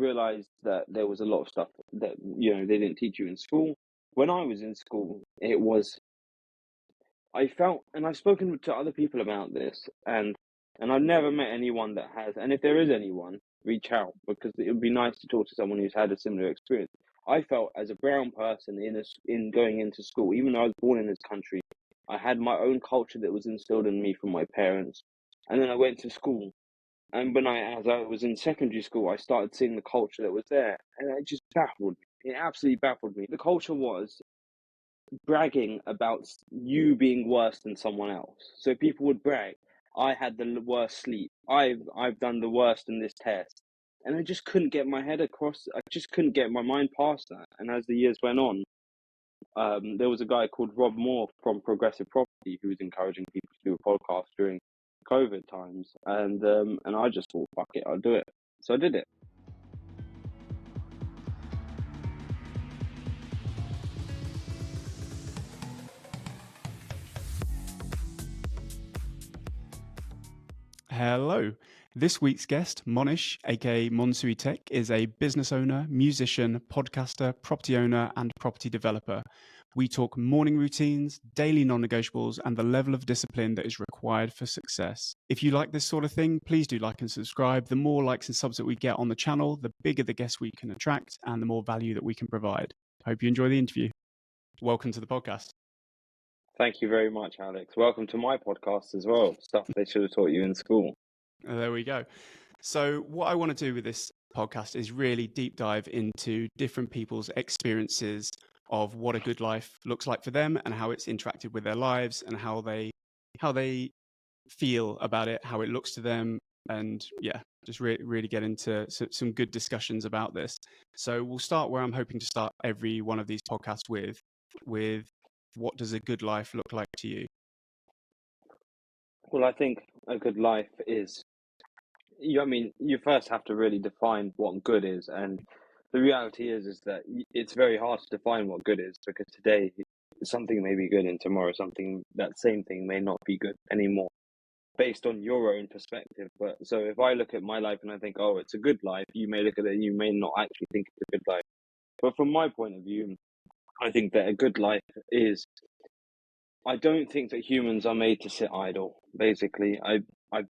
realized that there was a lot of stuff that, they didn't teach you in school. When I was in school, I felt, and I've spoken to other people about this, and I've never met anyone that has, and if there is anyone, reach out, because it would be nice to talk to someone who's had a similar experience. I felt as a brown person in going into school, even though I was born in this country, I had my own culture that was instilled in me from my parents. And then I went to school, and as I was in secondary school, I started seeing the culture that was there, and it just baffled me. It absolutely baffled me. The culture was bragging about you being worse than someone else. So people would brag, I had the worst sleep. I've done the worst in this test. And I just couldn't get my head across. I just couldn't get my mind past that. And as the years went on, there was a guy called Rob Moore from Progressive Property who was encouraging people to do a podcast during COVID times. And I just thought, fuck it, I'll do it. So I did it. Hello. This week's guest, Monish, aka Monsui Tek, is a business owner, musician, podcaster, property owner, and property developer. We talk morning routines, daily non-negotiables, and the level of discipline that is required for success. If you like this sort of thing, please do like and subscribe. The more likes and subs that we get on the channel, the bigger the guests we can attract and the more value that we can provide. Hope you enjoy the interview. Welcome to the podcast. Thank you very much, Alex. Welcome to my podcast as well. Stuff they should have taught you in school. There we go. So what I want to do with this podcast is really deep dive into different people's experiences of what a good life looks like for them and how it's interacted with their lives and how they feel about it, how it looks to them, and just really get into some good discussions about this. So we'll start where I'm hoping to start every one of these podcasts with what does a good life look like to you? Well, I think a good life is, you first have to really define what good is. And the reality is that it's very hard to define what good is, because today something may be good and tomorrow that same thing may not be good anymore based on your own perspective. But so if I look at my life and I think, oh, it's a good life, you may look at it and you may not actually think it's a good life. But from my point of view, I think that a good life is, I don't think that humans are made to sit idle. Basically, I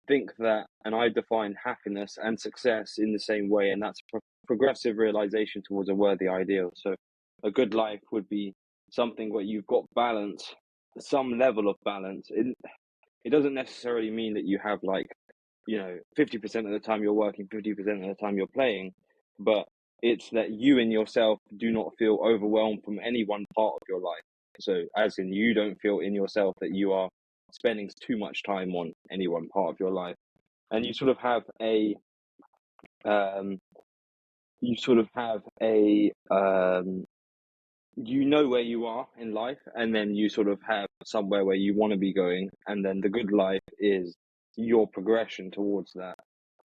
think that, and I define happiness and success in the same way, and that's progressive realization towards a worthy ideal. So a good life would be something where you've got balance, some level of balance. It doesn't necessarily mean that you have 50% of the time you're working, 50% of the time you're playing, but it's that you and yourself do not feel overwhelmed from any one part of your life. So as in, you don't feel in yourself that you are spending too much time on any one part of your life. And you sort of have you know where you are in life, and then you sort of have somewhere where you want to be going, and then the good life is your progression towards that,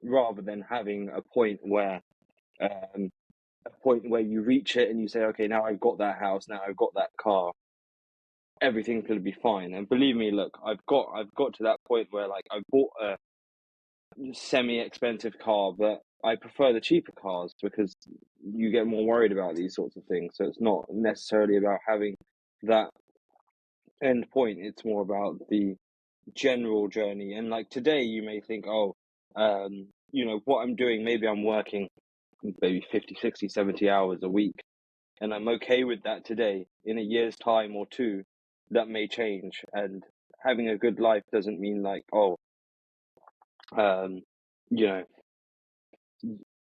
rather than having a point where you reach it and you say, okay, now I've got that house, now I've got that car, everything's going to be fine. And believe me, look, I've got to that point where I bought a semi-expensive car, but I prefer the cheaper cars because you get more worried about these sorts of things. So it's not necessarily about having that end point, it's more about the general journey. And today you may think, what I'm doing, maybe I'm working maybe 50, 60, 70 hours a week, and I'm okay with that today. In a year's time or two, that may change. And having a good life doesn't mean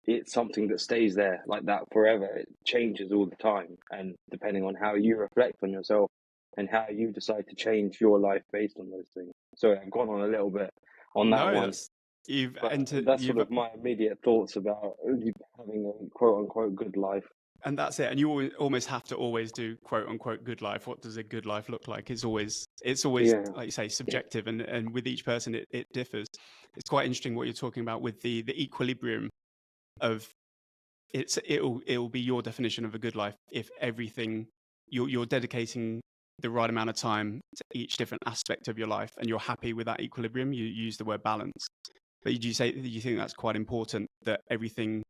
it's something that stays there like that forever. It changes all the time, and depending on how you reflect on yourself and how you decide to change your life based on those things. Sorry, I've gone on a little bit on that one. That's sort of my immediate thoughts about having a quote unquote good life. And that's it. And you almost have to always do quote unquote good life. What does a good life look like? It's always like you say, subjective, and with each person it differs. It's quite interesting what you're talking about with the equilibrium of it'll be your definition of a good life if everything you're dedicating the right amount of time to each different aspect of your life, and you're happy with that equilibrium. You use the word balance, but you think that's quite important, that everything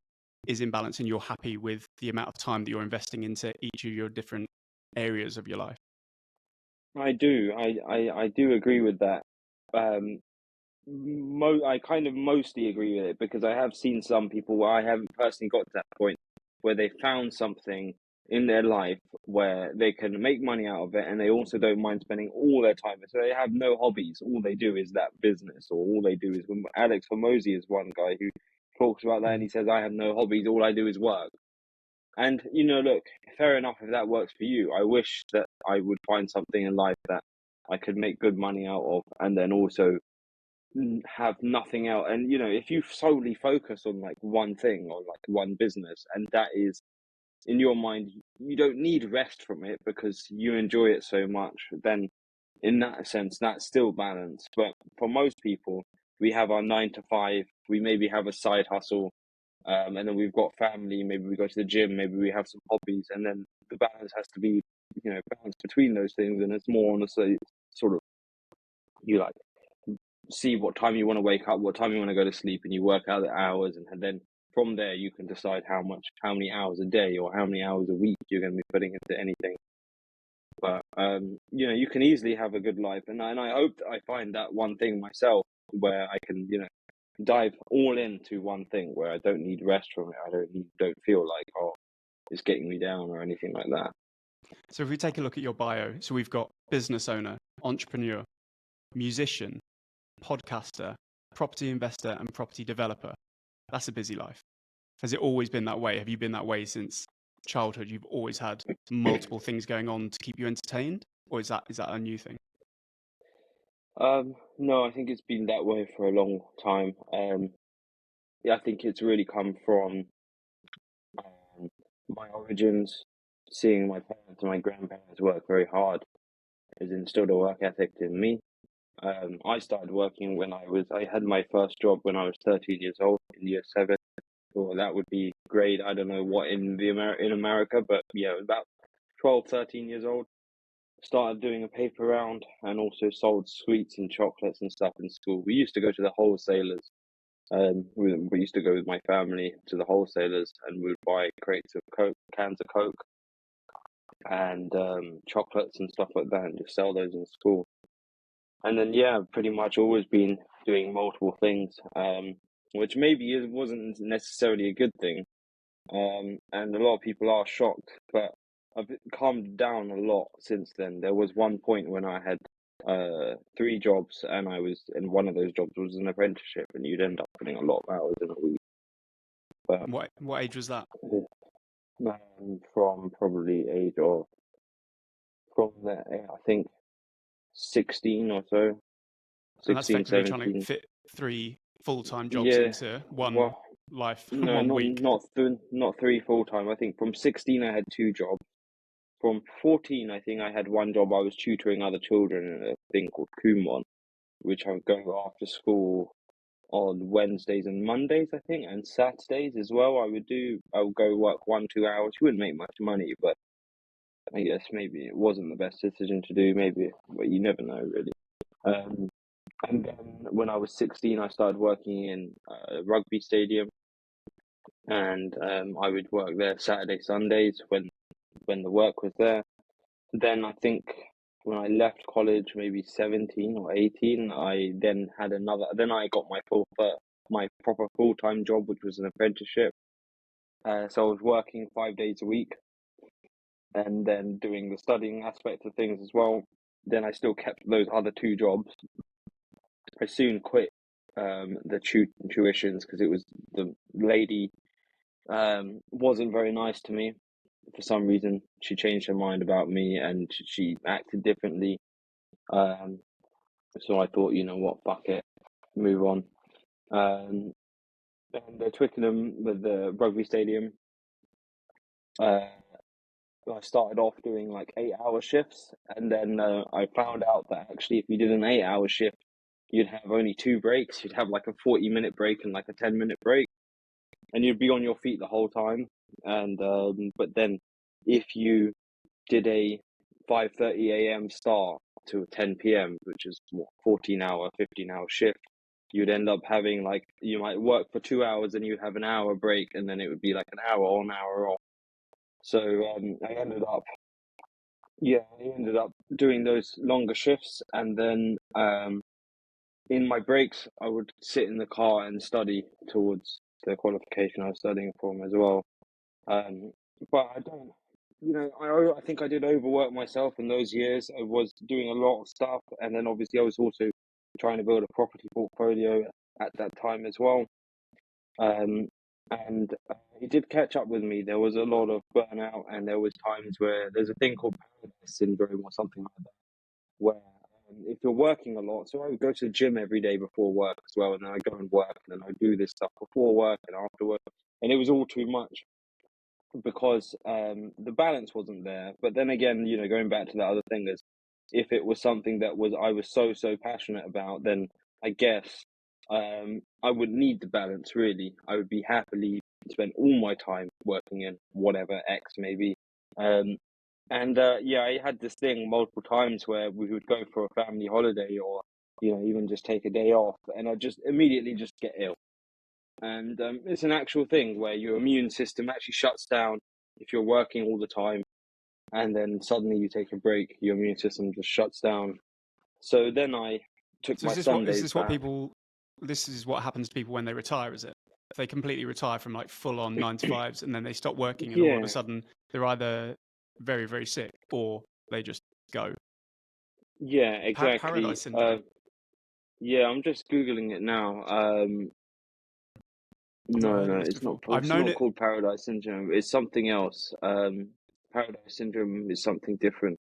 is in balance and you're happy with the amount of time that you're investing into each of your different areas of your life? I do. I do agree with that. Um, I kind of mostly agree with it because I have seen some people where I haven't personally got to that point where they found something in their life where they can make money out of it and they also don't mind spending all their time. So they have no hobbies. All they do is that business, or all they do is Alex Hormozy is one guy who talks about that and he says, I have no hobbies. All I do is work. And, look, fair enough if that works for you. I wish that I would find something in life that I could make good money out of and then also have nothing else. And, if you solely focus on like one thing or like one business, and that is in your mind, you don't need rest from it because you enjoy it so much, then in that sense, that's still balance. But for most people, we have our 9 to 5, we maybe have a side hustle, and then we've got family, maybe we go to the gym, maybe we have some hobbies, and then the balance has to be, balance between those things. And it's more honestly sort of, you like see what time you want to wake up, what time you want to go to sleep, and you work out the hours, and then from there you can decide how many hours a day or how many hours a week you're going to be putting into anything. But you can easily have a good life, and I hope that I find that one thing myself where I can dive all into one thing where I don't need rest from it. I don't feel like it's getting me down or anything like that. So if we take a look at your bio, so we've got business owner, entrepreneur, musician, podcaster, property investor, and property developer. That's a busy life. Has it always been that way? Have you been that way since childhood? You've always had multiple things going on to keep you entertained, or is that a new thing? No, I think it's been that way for a long time. Yeah, I think it's really come from my origins. Seeing my parents and my grandparents work very hard has instilled a work ethic in me. I started working when I had my first job when I was 13 years old in year 7. Or that would be grade, I don't know what in America, but yeah, about 12, 13 years old. Started doing a paper round and also sold sweets and chocolates and stuff in school. We used to go to the wholesalers. We used to go with my family to the wholesalers and we would buy crates of Coke, cans of Coke, and chocolates and stuff like that, and just sell those in school. And then yeah, pretty much always been doing multiple things, which maybe wasn't necessarily a good thing. And a lot of people are shocked, but I've calmed down a lot since then. There was one point when I had 3 jobs, and one of those jobs was an apprenticeship, and you'd end up putting a lot of hours in a week. But What age was that? from probably age of I think 16 or so, And that's 16, effectively trying to 17. fit 3 full-time jobs Yeah, into one well, life, no, one week. not 3 full time. I think from 16 I had 2 jobs. From 14, I think I had one job. I was tutoring other children in a thing called Kumon, which I would go after school on Wednesdays and Mondays, I think, and Saturdays as well. I would go work 1-2 hours. You wouldn't make much money, but I guess maybe it wasn't the best decision to do. Maybe, but you never know, really. And then when I was 16, I started working in a rugby stadium, and I would work there Saturday, Sundays when the work was there. Then I think when I left college, maybe 17 or 18, then I got my proper full-time job, which was an apprenticeship. So I was working 5 days a week and then doing the studying aspect of things as well. Then I still kept those other 2 jobs. I soon quit the tuitions because it was the lady wasn't very nice to me. For some reason, she changed her mind about me and she acted differently. So I thought, you know what, fuck it, move on. And Twickenham, with the rugby stadium, I started off doing like 8-hour shifts, and then I found out that actually, if you did an 8-hour shift, you'd have only 2 breaks. You'd have like a 40-minute break and like a 10-minute break, and you'd be on your feet the whole time. And but then, if you did a 5:30 a.m. start to 10 p.m., which is 14-hour, 15-hour shift, you'd end up having like, you might work for 2 hours and you'd have an hour break, and then it would be like an hour on, hour off. So I ended up doing those longer shifts, and then in my breaks I would sit in the car and study towards the qualification I was studying for as well. Um, but I don't, I think I did overwork myself in those years. I was doing a lot of stuff, and then obviously I was also trying to build a property portfolio at that time as well. And it did catch up with me. There was a lot of burnout, and there was times where there's a thing called paradise syndrome or something like that, where if you're working a lot, so I would go to the gym every day before work as well, and then I go and work, and then I do this stuff before work and after work, and it was all too much because the balance wasn't there. But then again, going back to that other thing is, if it was something that I was so passionate about, then I guess I would need the balance. Really, I would be happily spend all my time working in whatever X maybe. I had this thing multiple times where we would go for a family holiday, or even just take a day off, and I just immediately just get ill. And it's an actual thing where your immune system actually shuts down if you're working all the time, and then suddenly you take a break, your immune system just shuts down. So then I took So my Sundays back. this is what happens to people when they retire, is it? If they completely retire from like full on 9 to 5s and then they stop working, and all of a Yeah, sudden they're either very, very sick or they just go. yeah, Paradise exactly. syndrome. Yeah, I'm just Googling it now. I've not No, heard of no, this it's not. before. I've It's known not it. called Paradise Syndrome. It's something else. Paradise Syndrome is something different.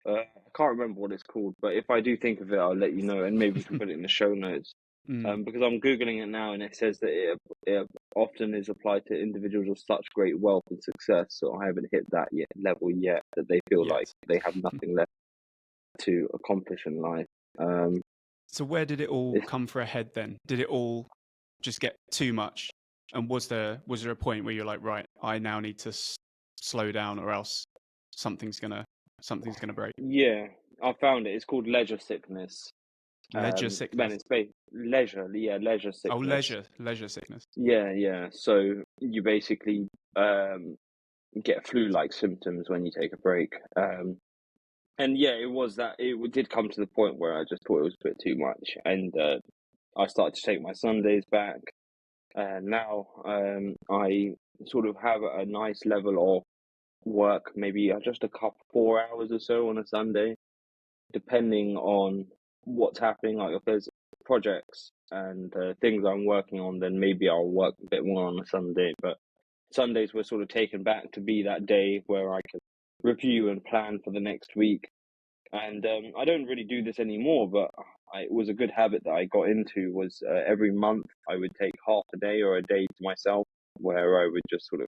I can't remember what it's called, but if I do think of it, I'll let you know, and maybe we can put it in the show notes. Mm, Because I'm Googling it now, and it says that it often is applied to individuals of such great wealth and success. So I haven't hit that level yet, that they feel like yes. they have nothing left to accomplish in life. Um, So where did it all it's, come for a head then? Did it all just get too much? And was there a point where you're like, right, I now need to slow down, or else something's gonna break? yeah, I found it. It's called leisure sickness. Leisure Man, sickness. it's leisure. Yeah, leisure Oh, sickness. leisure sickness. Yeah, yeah. So you basically get flu-like symptoms when you take a break. And yeah, it was that. It did come to the point where I just thought it was a bit too much, and I started to take my Sundays back. And now I sort of have a nice level of work, maybe just a couple 4 hours or so on a Sunday, depending on what's happening. Like if there's projects and things I'm working on, then maybe I'll work a bit more on a Sunday. But Sundays were sort of taken back to be that day where I can review and plan for the next week. And I don't really do this anymore, but it was a good habit that I got into. Was every month I would take half a day or a day to myself, where I would just sort of.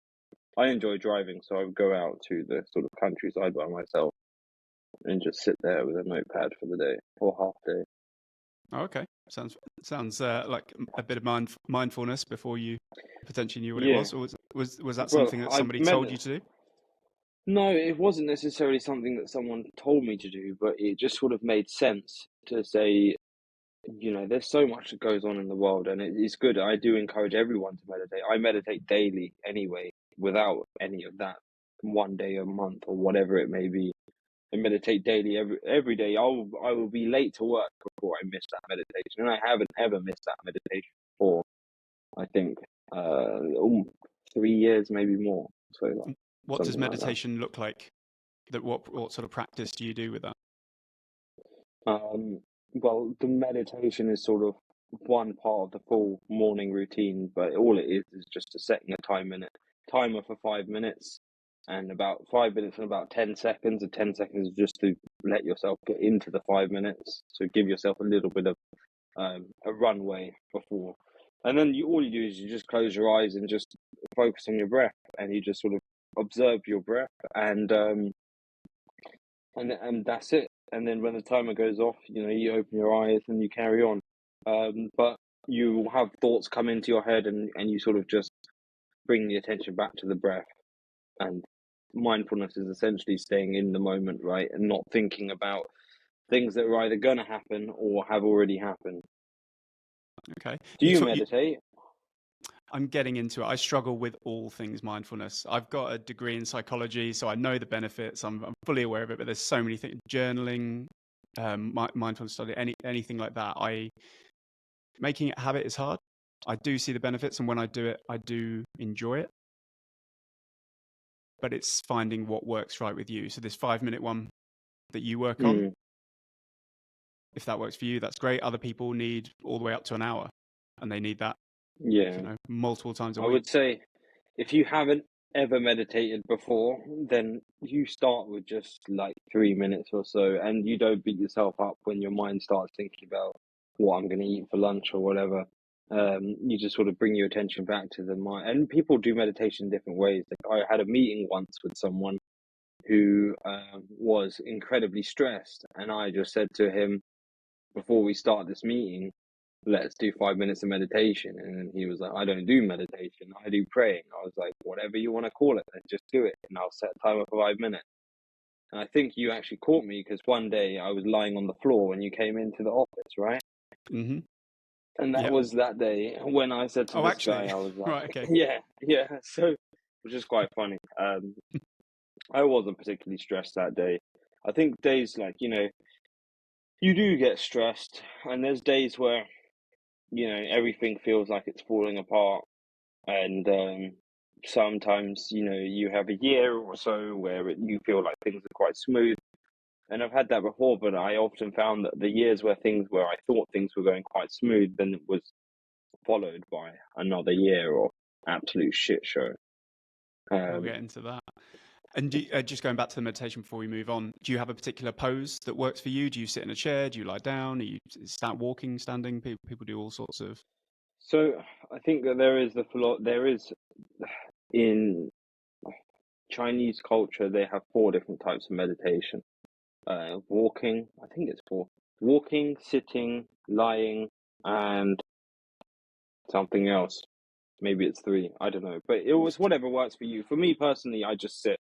I enjoy driving, so I would go out to the sort of countryside by myself and just sit there with a notepad for the day or half day. Oh, okay, sounds like a bit of mindfulness before you potentially knew what it Yeah, was, or was that well, something that I somebody meant told you to do? no, it wasn't necessarily something that someone told me to do, but it just sort of made sense to say, there's so much that goes on in the world, and it's good. I do encourage everyone to meditate. I meditate daily anyway, without any of that one day a month or whatever it may be. I meditate daily every day. I will be late to work before I miss that meditation, and I haven't ever missed that meditation for, I think, 3 years, maybe more. So like, What does something like that. meditation look like? That what sort of practice do you do with that? Well, the meditation is sort of one part of the full morning routine, but all it is just setting a timer for 5 minutes, and about 5 minutes and about 10 seconds. And 10 seconds is just to let yourself get into the 5 minutes. So give yourself a little bit of a runway before, and then all you do is you just close your eyes and just focus on your breath, and you just sort of observe your breath, and that's it. And then when the timer goes off, you open your eyes and you carry on. But you will have thoughts come into your head, and you sort of just bring the attention back to the breath. And mindfulness is essentially staying in the moment, right? And not thinking about things that are either going to happen or have already happened. Okay. Do you meditate? I'm getting into it. I struggle with all things mindfulness. I've got a degree in psychology, so I know the benefits. I'm fully aware of it, but there's so many things. Journaling, mindfulness study, anything like that. Making it a habit is hard. I do see the benefits, and when I do it, I do enjoy it. But it's finding what works right with you. So this 5-minute one that you work on, if that works for you, that's great. Other people need all the way up to an hour, and they need that, Yeah. multiple times a I week. would say if you haven't ever meditated before, then you start with just like 3 minutes or so, and you don't beat yourself up when your mind starts thinking about what I'm going to eat for lunch or whatever. You just sort of bring your attention back to the mind. And people do meditation in different ways. Like I had a meeting once with someone who was incredibly stressed, and I just said to him before we start this meeting, let's do 5 minutes of meditation. And he was like, I don't do meditation, I do praying. I was like, whatever you want to call it, then just do it. And I'll set a timer for 5 minutes. And I think you actually caught me because one day I was lying on the floor when you came into the office, right? Mm-hmm. And that was that day when I said to this guy, Actually, I was like, right, okay. yeah. So, which is quite funny. I wasn't particularly stressed that day. I think days like, you do get stressed, and there's days where everything feels like it's falling apart, and sometimes you have a year or so where you feel like things are quite smooth, and I've had that before. But I often found that the years where I thought things were going quite smooth, then it was followed by another year of absolute shit show. We'll get into that. And just going back to the meditation before we move on, do you have a particular pose that works for you? Do you sit in a chair? Do you lie down? Are you start walking, standing? People do all sorts of. So I think that there is in Chinese culture, they have 4 different types of meditation. Walking, I think it's 4. Walking, sitting, lying, and something else. Maybe it's 3. I don't know. But it was whatever works for you. For me personally, I just sit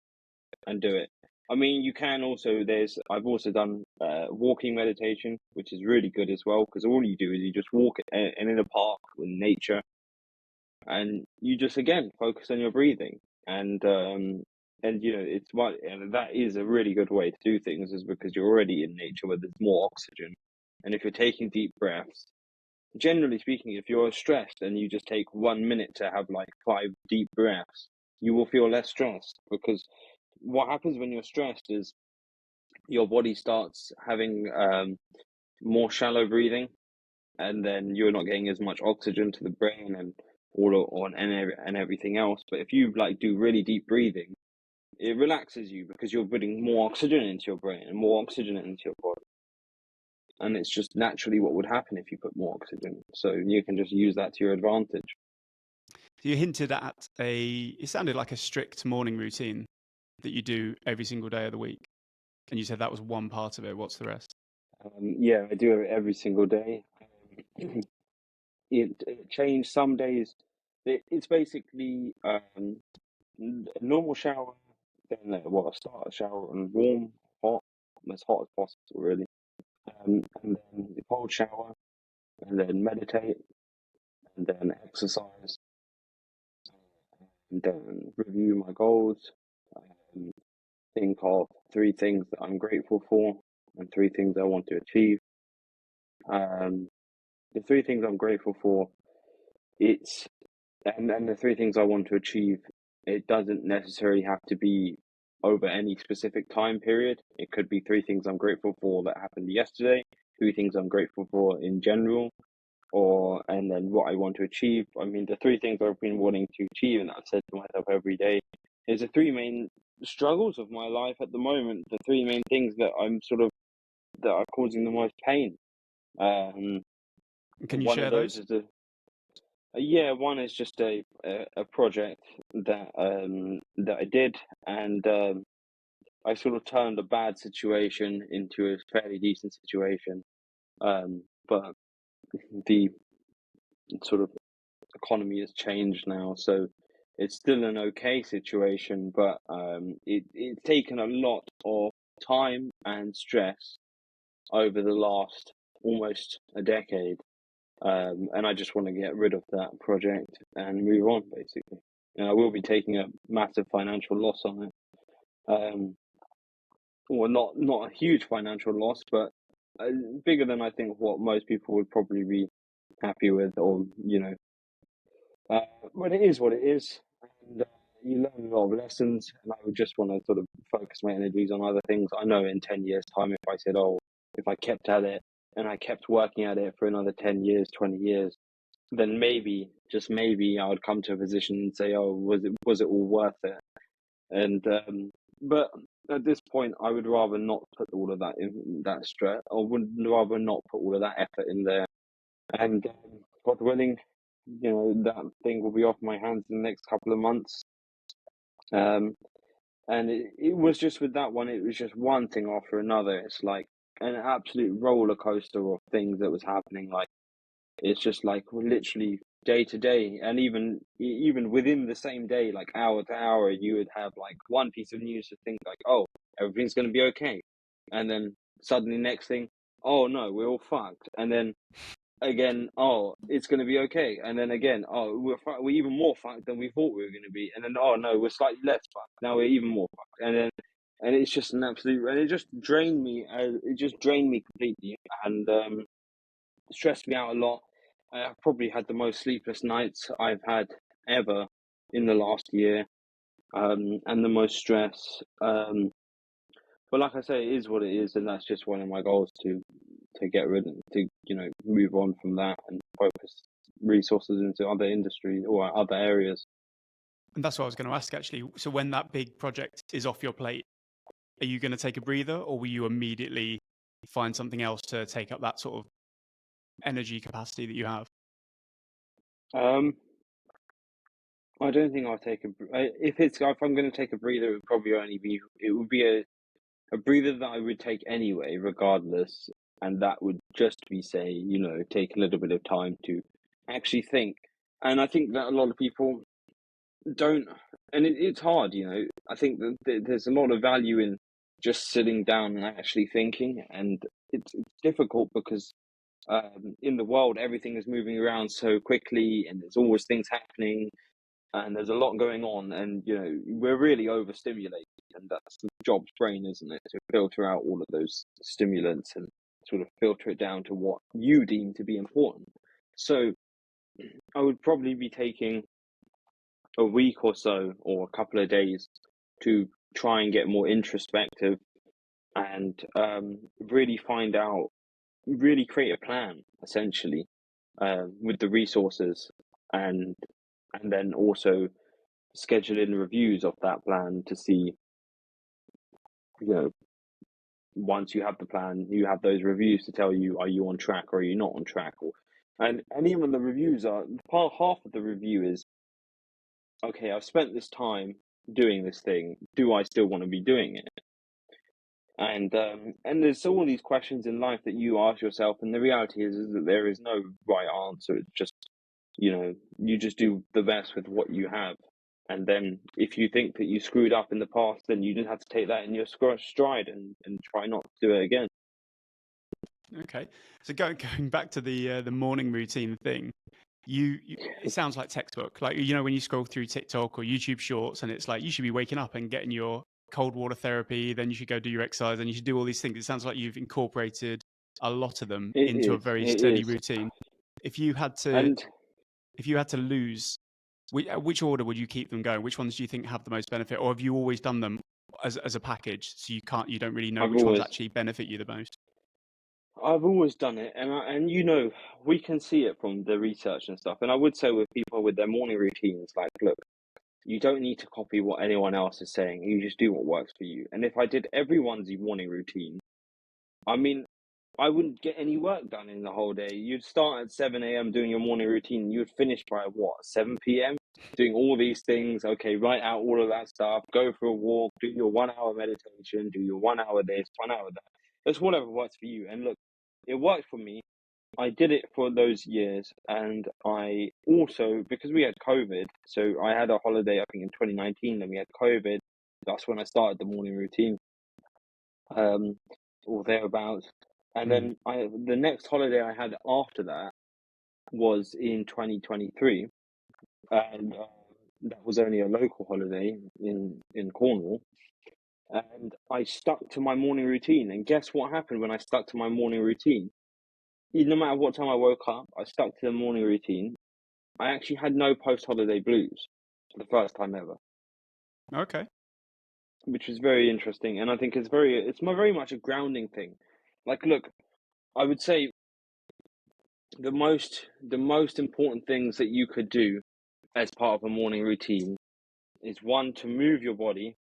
and do it. I mean, you can also, I've also done walking meditation, which is really good as well, because all you do is you just walk in a park with nature, and you just, again, focus on your breathing. And and that is a really good way to do things, is because you're already in nature where there's more oxygen. And if you're taking deep breaths, generally speaking, if you're stressed and you just take 1 minute to have like 5 deep breaths, you will feel less stressed, because what happens when you're stressed is your body starts having more shallow breathing, and then you're not getting as much oxygen to the brain and and everything else. But if you like do really deep breathing, it relaxes you because you're putting more oxygen into your brain and more oxygen into your body. And it's just naturally what would happen if you put more oxygen. So you can just use that to your advantage. You hinted at it sounded like a strict morning routine that you do every single day of the week. And you said that was one part of it. What's the rest? Yeah, I do it every single day. It changed some days. It's basically a normal shower, then start a shower and warm, hot, as hot as possible, really. And then the cold shower, and then meditate, and then exercise, and then review my goals. Um, think of 3 things that I'm grateful for, and 3 things I want to achieve. The 3 things I'm grateful for, it's and the 3 things I want to achieve, it doesn't necessarily have to be over any specific time period. It could be 3 things I'm grateful for that happened yesterday, 3 things I'm grateful for in general, and then what I want to achieve. I mean, the 3 things I've been wanting to achieve, and I've said to myself every day, is the 3 main struggles of my life at the moment, the 3 main things that that are causing the most pain. Can you One of share those those? is one is just a project that that I did, and I sort of turned a bad situation into a fairly decent situation. But the sort of economy has changed now, so it's still an okay situation, but it's taken a lot of time and stress over the last almost a decade and I just want to get rid of that project and move on, basically. And I will be taking a massive financial loss on it. Well, not a huge financial loss, but bigger than I think what most people would probably be happy with, or but it is what it is, and you learn a lot of lessons. And I would just want to sort of focus my energies on other things. I know in 10 years' time, if I said, "Oh, if I kept at it and I kept working at it for another 10 years, 20 years," then maybe, just maybe, I would come to a position and say, "Oh, was it all worth it?" And but at this point, I would rather not put all of that in that stress, or would rather not put all of that effort in there. And God willing, that thing will be off my hands in the next couple of months. And it was just with that one, it was just one thing after another. It's like an absolute roller coaster of things that was happening. Like, it's just like literally day to day, and even within the same day, like hour to hour, you would have like one piece of news to think like, oh, everything's going to be okay, and then suddenly next thing, oh no, we're all fucked, and then again, oh, it's going to be okay, and then again, oh, we're even more fucked than we thought we were going to be, and then oh no, we're slightly less fucked, now we're even more fucked, and it's just an absolute, and it just drained me. It just drained me completely, and stressed me out a lot. I've probably had the most sleepless nights I've had ever in the last year, and the most stress. But like I say, it is what it is, and that's just one of my goals to get rid of, to move on from that and focus resources into other industries or other areas. And that's what I was going to ask, actually. So when that big project is off your plate, are you going to take a breather, or will you immediately find something else to take up that sort of energy capacity that you have? Um, I don't think I'll take if I'm going to take a breather, it would be a breather that I would take anyway, regardless, and that would just be, say, take a little bit of time to actually think. And I think that a lot of people don't, and it's hard. I think that there's a lot of value in just sitting down and actually thinking, and it's difficult because in the world everything is moving around so quickly, and there's always things happening, and there's a lot going on, and we're really overstimulated, and that's the job's brain, isn't it, to filter out all of those stimulants and sort of filter it down to what you deem to be important. So I would probably be taking a week or so, or a couple of days, to try and get more introspective, and really find out, really create a plan, essentially, with the resources, and then also schedule in reviews of that plan to see, once you have the plan, you have those reviews to tell you, are you on track or are you not on track? And even the reviews are half of the review is, okay, I've spent this time doing this thing. Do I still want to be doing it? And there's all these questions in life that you ask yourself, and the reality is that there is no right answer. It's just, you just do the best with what you have. And then if you think that you screwed up in the past, then you just have to take that in your stride, and try not to do it again. Okay. So going back to the morning routine thing, it sounds like textbook. Like, when you scroll through TikTok or YouTube Shorts, and it's like you should be waking up and getting your cold water therapy, then you should go do your exercise, and you should do all these things. It sounds like you've incorporated a lot of them into a very steady routine. If you had to lose, which order would you keep them going? Which ones do you think have the most benefit, or have you always done them as a package, so you don't really know which ones actually benefit you the most? I've always done it, and we can see it from the research and stuff. And I would say with people with their morning routines, like, look, you don't need to copy what anyone else is saying. You just do what works for you. And if I did everyone's morning routine, I mean, I wouldn't get any work done in the whole day. You'd start at 7 a.m. doing your morning routine. You'd finish by what, 7 p.m.? Doing all these things. Okay, write out all of that stuff. Go for a walk. Do your 1 hour meditation. Do your 1 hour this, 1 hour that. It's whatever works for you. And look, it worked for me. I did it for those years, and I also, because we had COVID, so I had a holiday, I think in 2019, then we had COVID. That's when I started the morning routine, or thereabouts. And then the next holiday I had after that, was in 2023, and that was only a local holiday in Cornwall. And I stuck to my morning routine. And guess what happened when I stuck to my morning routine? No matter what time I woke up, I stuck to the morning routine. I actually had no post-holiday blues for the first time ever, Okay. which was very interesting. And I think it's very much a grounding thing. Like, look, I would say the most important things that you could do as part of a morning routine is one, to move your body,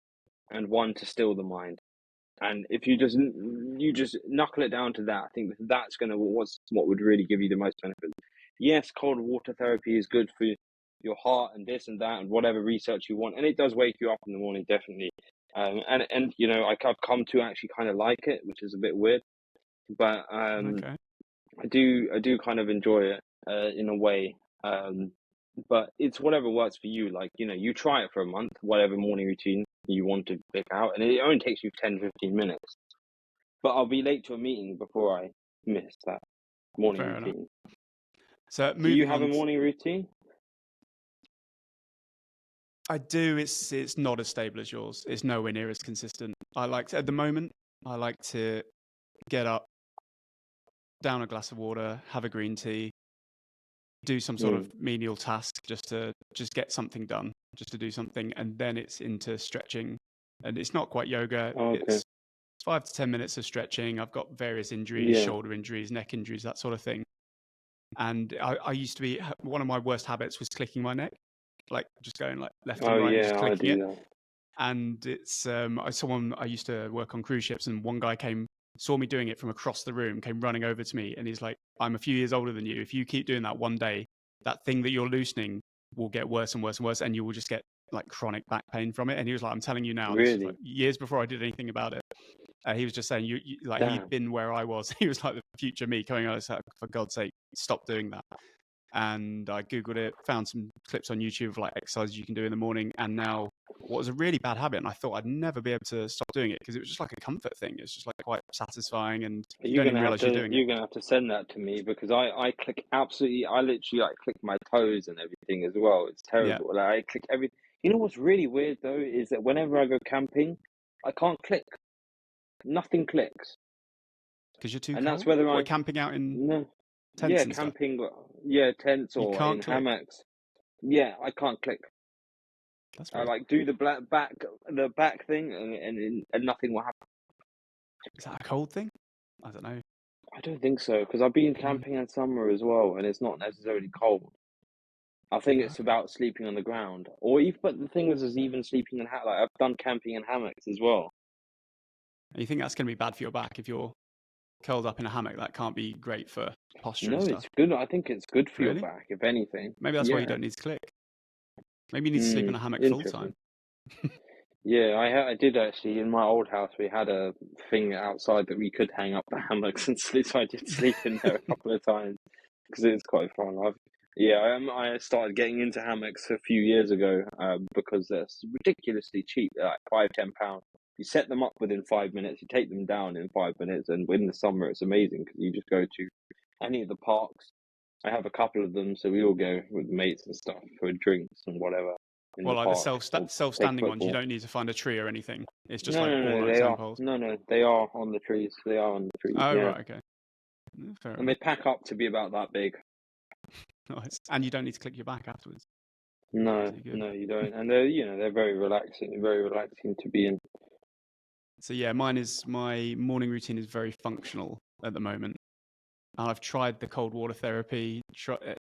and one, to still the mind. And if you just knuckle it down to that, I think that's what would really give you the most benefit. Yes, cold water therapy is good for your heart and this and that and whatever research you want, and it does wake you up in the morning, definitely. And you know, I've come to actually kind of like it, which is a bit weird, but Okay. I do kind of enjoy it in a way. But it's whatever works for you. Like, you know, you try it for a month, whatever morning routine you want to pick out, and it only takes you 10-15 minutes. But I'll be late to a meeting before I miss that morning Fair enough. routine. So Do you moving have a on, morning routine? I do. It's not as stable as yours. It's nowhere near as consistent. At the moment, I like to get up, down a glass of water, have a green tea, do some sort of menial task just to get something done, just to do something, and then it's into stretching. And it's not quite yoga. Okay. It's 5 to 10 minutes of stretching. I've got various injuries, Yeah. shoulder injuries, neck injuries, that sort of thing. And I used to be, one of my worst habits was clicking my neck, like just going like left and Oh right and just yeah, I clicking it. do that. And it's I used to work on cruise ships, and one guy saw me doing it from across the room, came running over to me, and he's like, "I'm a few years older than you. If you keep doing that, one day that thing that you're loosening will get worse and worse and worse, and you will just get like chronic back pain from it." And he was like, "I'm telling you now." This was like Really? years before I did anything about it. He was just saying, you like he'd Damn. been where I was. He was like the future me coming out. Like, for God's sake, stop doing that. And I googled it, found some clips on YouTube of like exercises you can do in the morning, and now what was a really bad habit, and I thought I'd never be able to stop doing it because it was just like a comfort thing. It's just like quite satisfying, and you don't even realize you're doing it. You're gonna have to send that to me, because I click absolutely, I literally like click my toes and everything as well. It's Yeah, terrible. Like, I click every. You know what's really weird though is that whenever I go camping, I can't click. Nothing clicks, because you're too and that's cold. whether We're I camping out in no, tents yeah, and stuff. camping, yeah, tents You or can't in click. hammocks. Yeah, I can't click. That's I weird. like do the the back thing, and nothing will happen. Is that a cold thing? I don't know. I don't think so, because I've been Mm, camping in summer as well, and it's not necessarily cold. I think it's okay. about sleeping on the ground, or even. But the thing is even sleeping in like I've done camping in hammocks as well. And you think that's going to be bad for your back if you're curled up in a hammock? That can't be great for posture and No, stuff. it's good. I think it's good for your Really? back, if anything. Maybe that's why you Yeah. don't need to click. Maybe you need to sleep in a hammock full time. Interesting. Yeah, I did actually. In my old house, we had a thing outside that we could hang up the hammocks and sleep. So I did sleep in there a couple of times because it was quite fun. I started getting into hammocks a few years ago because they're ridiculously cheap. They're like £5-10. You set them up within 5 minutes. You take them down in 5 minutes, and in the summer it's amazing because you just go to any of the parks. I have a couple of them, so we all go with mates and stuff for drinks and whatever in Well, the like the park or take self-standing ones, you football. don't need to find a tree or anything. It's just No, like no, all no, on its own poles. they are on the trees. They are on the trees, Oh, yeah. right, okay. Fair And they enough. pack up to be about that big. Nice. And you don't need to click your back afterwards. No, So you're good. no, you don't. And they're very relaxing to be in. So yeah, my morning routine is very functional at the moment. And I've tried the cold water therapy.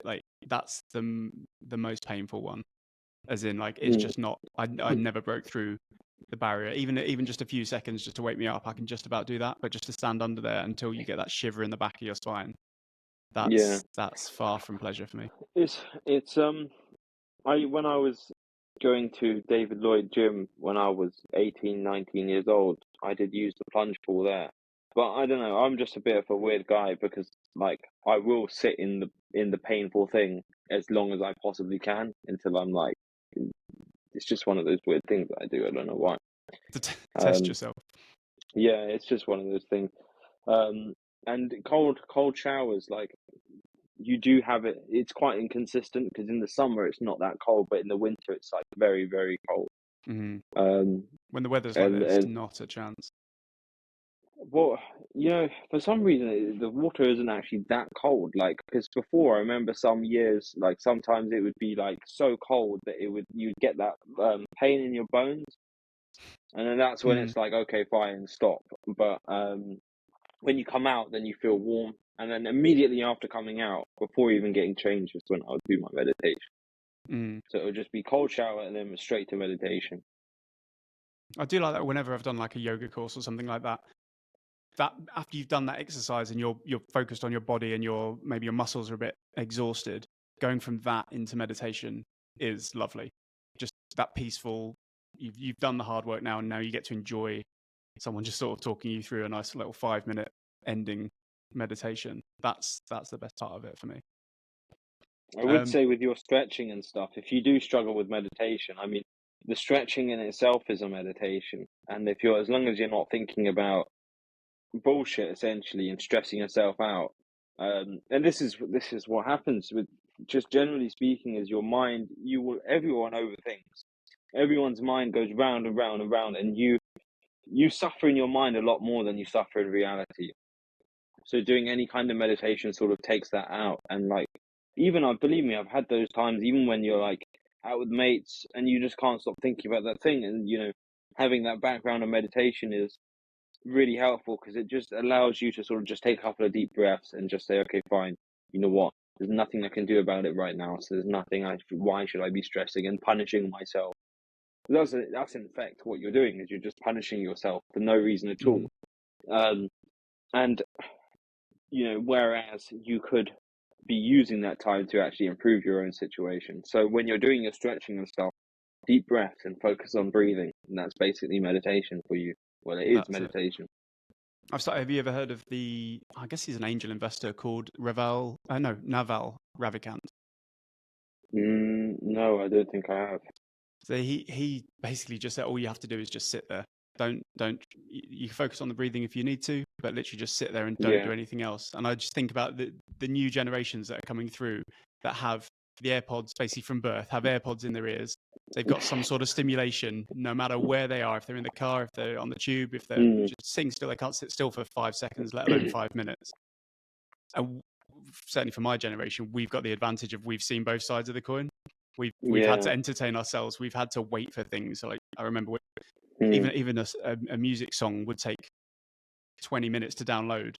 Like that's the most painful one. As in, like it's Mm. just not. I never broke through the barrier. Even just a few seconds just to wake me up, I can just about do that. But just to stand under there until you get that shiver in the back of your spine, Yeah, that's far from pleasure for me. it's when I was going to David Lloyd Gym when I was 18, 19 years old, I did use the plunge pool there. But I don't know, I'm just a bit of a weird guy because like I will sit in the painful thing as long as I possibly can until I'm like it's just one of those weird things that I do. I don't know why. To test Um yourself. yeah, it's just one of those things. Um and cold showers, like you do have it. It's quite inconsistent because in the summer it's not that cold, but in the winter it's like very, very cold. Mm-hmm. Um, When the weather's like and this, and not a chance. well, for some reason the water isn't actually that cold. Like, because before I remember some years, like sometimes it would be like so cold that you'd get that pain in your bones, and then that's when Mm. it's like, okay, fine, stop. But when you come out, then you feel warm, and then immediately after coming out, before even getting changed, is when I'll do my meditation. Mm. So it'll just be cold shower and then straight to meditation. I do like that whenever I've done like a yoga course or something like that. That after you've done that exercise and you're focused on your body and maybe your muscles are a bit exhausted, going from that into meditation is lovely. Just that peaceful. You've done the hard work now, and now you get to enjoy someone just sort of talking you through a nice little 5-minute ending meditation. That's the best part of it for me. I would say with your stretching and stuff, if you do struggle with meditation, I mean, the stretching in itself is a meditation. And as long as you're not thinking about bullshit essentially and stressing yourself out, and this is what happens with, just generally speaking, is your mind. Everyone overthinks. Everyone's mind goes round and round and round, and you suffer in your mind a lot more than you suffer in reality. So doing any kind of meditation sort of takes that out. And like, believe me, I've had those times, even when you're like out with mates and you just can't stop thinking about that thing. And, having that background of meditation is really helpful because it just allows you to sort of just take a couple of deep breaths and just say, okay, fine, you know what? There's nothing I can do about it right now. So there's nothing why should I be stressing and punishing myself? That's in effect what you're doing, is you're just punishing yourself for no reason at all. And whereas you could be using that time to actually improve your own situation. So when you're doing your stretching and stuff, deep breaths and focus on breathing, and that's basically meditation for you. Well, it is That's meditation. Have you ever heard of I guess he's an angel investor called Naval Ravikant. No, I don't think I have. So he basically just said all you have to do is just sit there. Don't you focus on the breathing if you need to, but literally just sit there and don't do anything else. And I just think about the new generations that are coming through that have the AirPods basically from birth, have AirPods in their ears. They've got some sort of stimulation no matter where they are, if they're in the car, if they're on the tube, if they're just sitting still. They can't sit still for 5 seconds, let alone 5 minutes. And certainly for my generation, we've got the advantage of we've seen both sides of the coin. We've had to entertain ourselves. We've had to wait for things. So like I remember even a music song would take 20 minutes to download,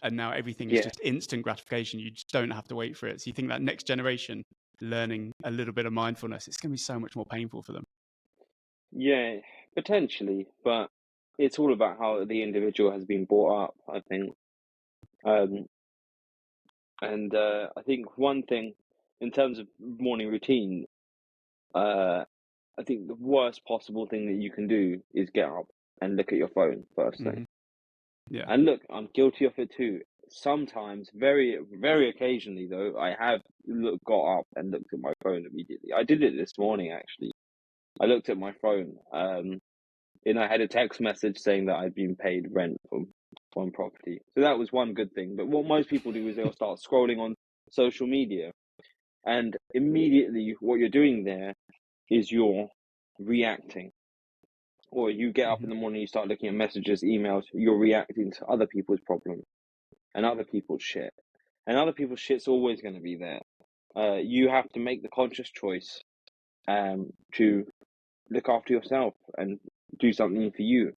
and now everything is just instant gratification. You just don't have to wait for it. So you think that next generation learning a little bit of mindfulness, it's going to be so much more painful for them. Yeah, potentially, but it's all about how the individual has been brought up, I think. And I think one thing in terms of morning routine, I think the worst possible thing that you can do is get up and look at your phone first thing. Yeah. And look, I'm guilty of it too. Sometimes, very, very occasionally though, I have got up and looked at my phone immediately. I did it this morning actually. I looked at my phone, and I had a text message saying that I'd been paid rent from one property. So that was one good thing. But what most people do is they'll start scrolling on social media, and immediately what you're doing there is you're reacting. Or you get up in the morning, you start looking at messages, emails, you're reacting to other people's problems and other people's shit. And other people's shit's always going to be there. You have to make the conscious choice to look after yourself and do something for you.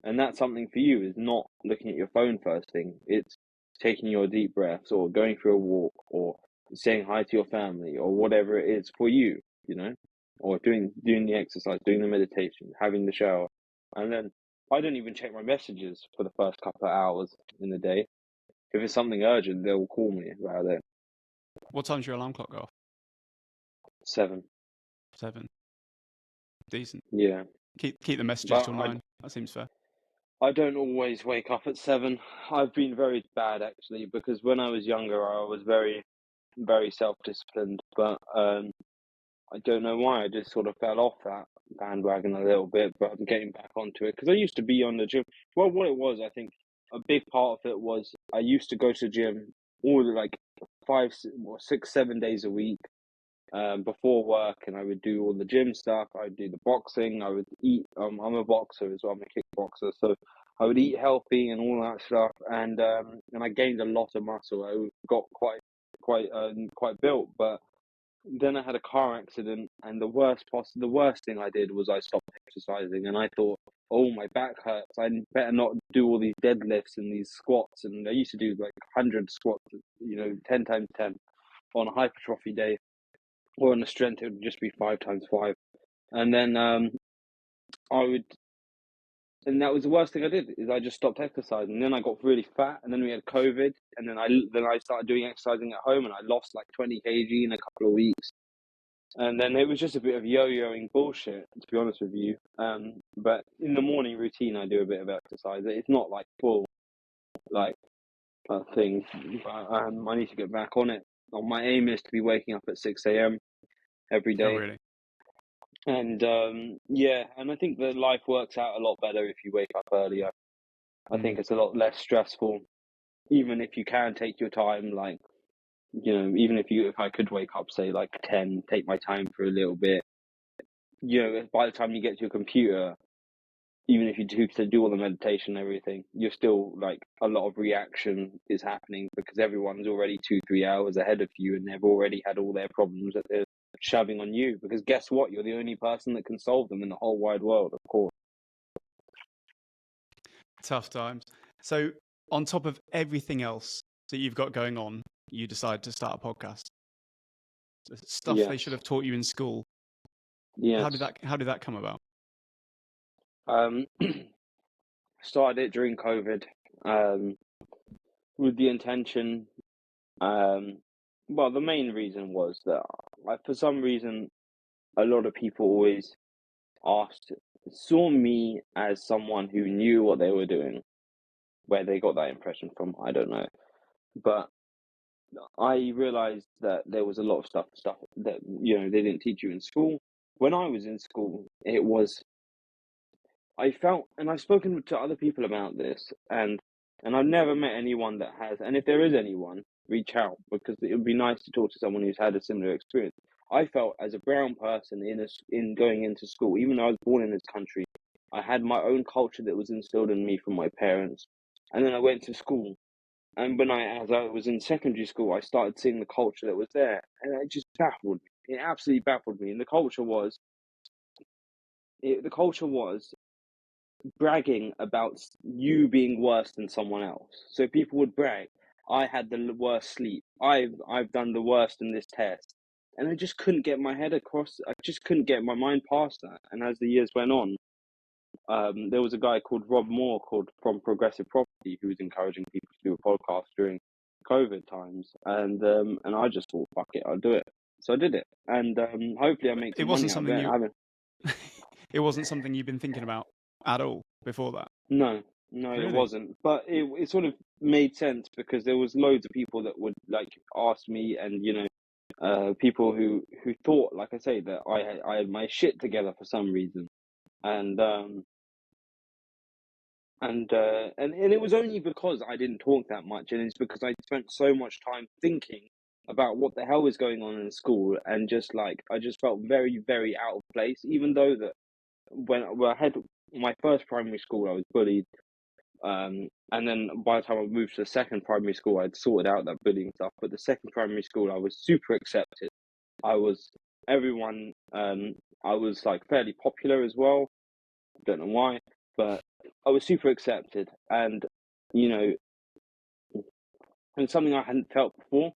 And that something for you is not looking at your phone first thing. It's taking your deep breaths or going for a walk or saying hi to your family or whatever it is for you, or doing the exercise, doing the meditation, having the shower. And then I don't even check my messages for the first couple of hours in the day. If it's something urgent, they'll call me about it. What time's your alarm clock go off? 7. 7. Decent. Yeah. Keep the messages till 9. That seems fair. I don't always wake up at 7. I've been very bad actually, because when I was younger, I was very, very self-disciplined. But I don't know why. I just sort of fell off that bandwagon a little bit. But I'm getting back onto it because I used to be on the gym. Well, what it was, I think a big part of it was I used to go to the gym 6, 7 days a week before work, and I would do all the gym stuff. I would do the boxing. I would eat. I'm a boxer as well. I'm a kickboxer, so I would eat healthy and all that stuff. And I gained a lot of muscle. I got quite built, but then I had a car accident, and the worst thing I did was I stopped exercising, and I thought, oh, my back hurts. I better not do all these deadlifts and these squats. And I used to do like 100 squats, 10 times 10 on a hypertrophy day, or on a strength it would just be 5 times 5. And then I would, and that was the worst thing I did, is I just stopped exercising. And then I got really fat, and then we had COVID, and then I started doing exercising at home, and I lost like 20 kg in a couple of weeks. And then it was just a bit of yo-yoing bullshit, to be honest with you. But in the morning routine, I do a bit of exercise. It's not like full, like, thing. But, I need to get back on it. My aim is to be waking up at 6 a.m. every day. Oh, really? And and I think that life works out a lot better if you wake up earlier. I think it's a lot less stressful, even if you can take your time. Like, even if I could wake up, say like 10, take my time for a little bit. By the time you get to your computer, even if you do all the meditation and everything, you're still like, a lot of reaction is happening because everyone's already 2-3 hours ahead of you, and they've already had all their problems that they're shoving on you, because guess what? You're the only person that can solve them in the whole wide world, of course. Tough times. So on top of everything else that you've got going on, you decide to start a podcast. Stuff they should have taught you in school. Yes. How did that come about? Started it during COVID, with the intention. Well, the main reason was that, for some reason, a lot of people always saw me as someone who knew what they were doing. Where they got that impression from, I don't know. But I realized that there was a lot of stuff that they didn't teach you in school. When I was in school, I felt, and I've spoken to other people about this, and I've never met anyone that has. And if there is anyone, reach out, because it would be nice to talk to someone who's had a similar experience. I felt, as a brown person in going into school, even though I was born in this country, I had my own culture that was instilled in me from my parents. And then I went to school, and as I was in secondary school, I started seeing the culture that was there, and it just baffled me. It absolutely baffled me. And the culture was bragging about you being worse than someone else. So people would brag, I had the worst sleep. I've done the worst in this test. And I just couldn't get my head across. I just couldn't get my mind past that. And as the years went on, there was a guy called Rob Moore, from Progressive Property, who was encouraging people to do a podcast during COVID times. And I just thought, fuck it, I'll do it. So I did it. And hopefully I make some money out of it. It wasn't something you've been thinking about at all before that? No, Really? It wasn't. But it sort of made sense, because there was loads of people that would like ask me, and people who thought, like I say, that I had my shit together for some reason, and it was only because I didn't talk that much, and it's because I spent so much time thinking about what the hell was going on in school, and I just felt very, very out of place, even though that when I had my first primary school, I was bullied. And then by the time I moved to the second primary school, I'd sorted out that bullying stuff. But the second primary school, I was super accepted. I was like fairly popular as well. Don't know why, but I was super accepted, and and something I hadn't felt before.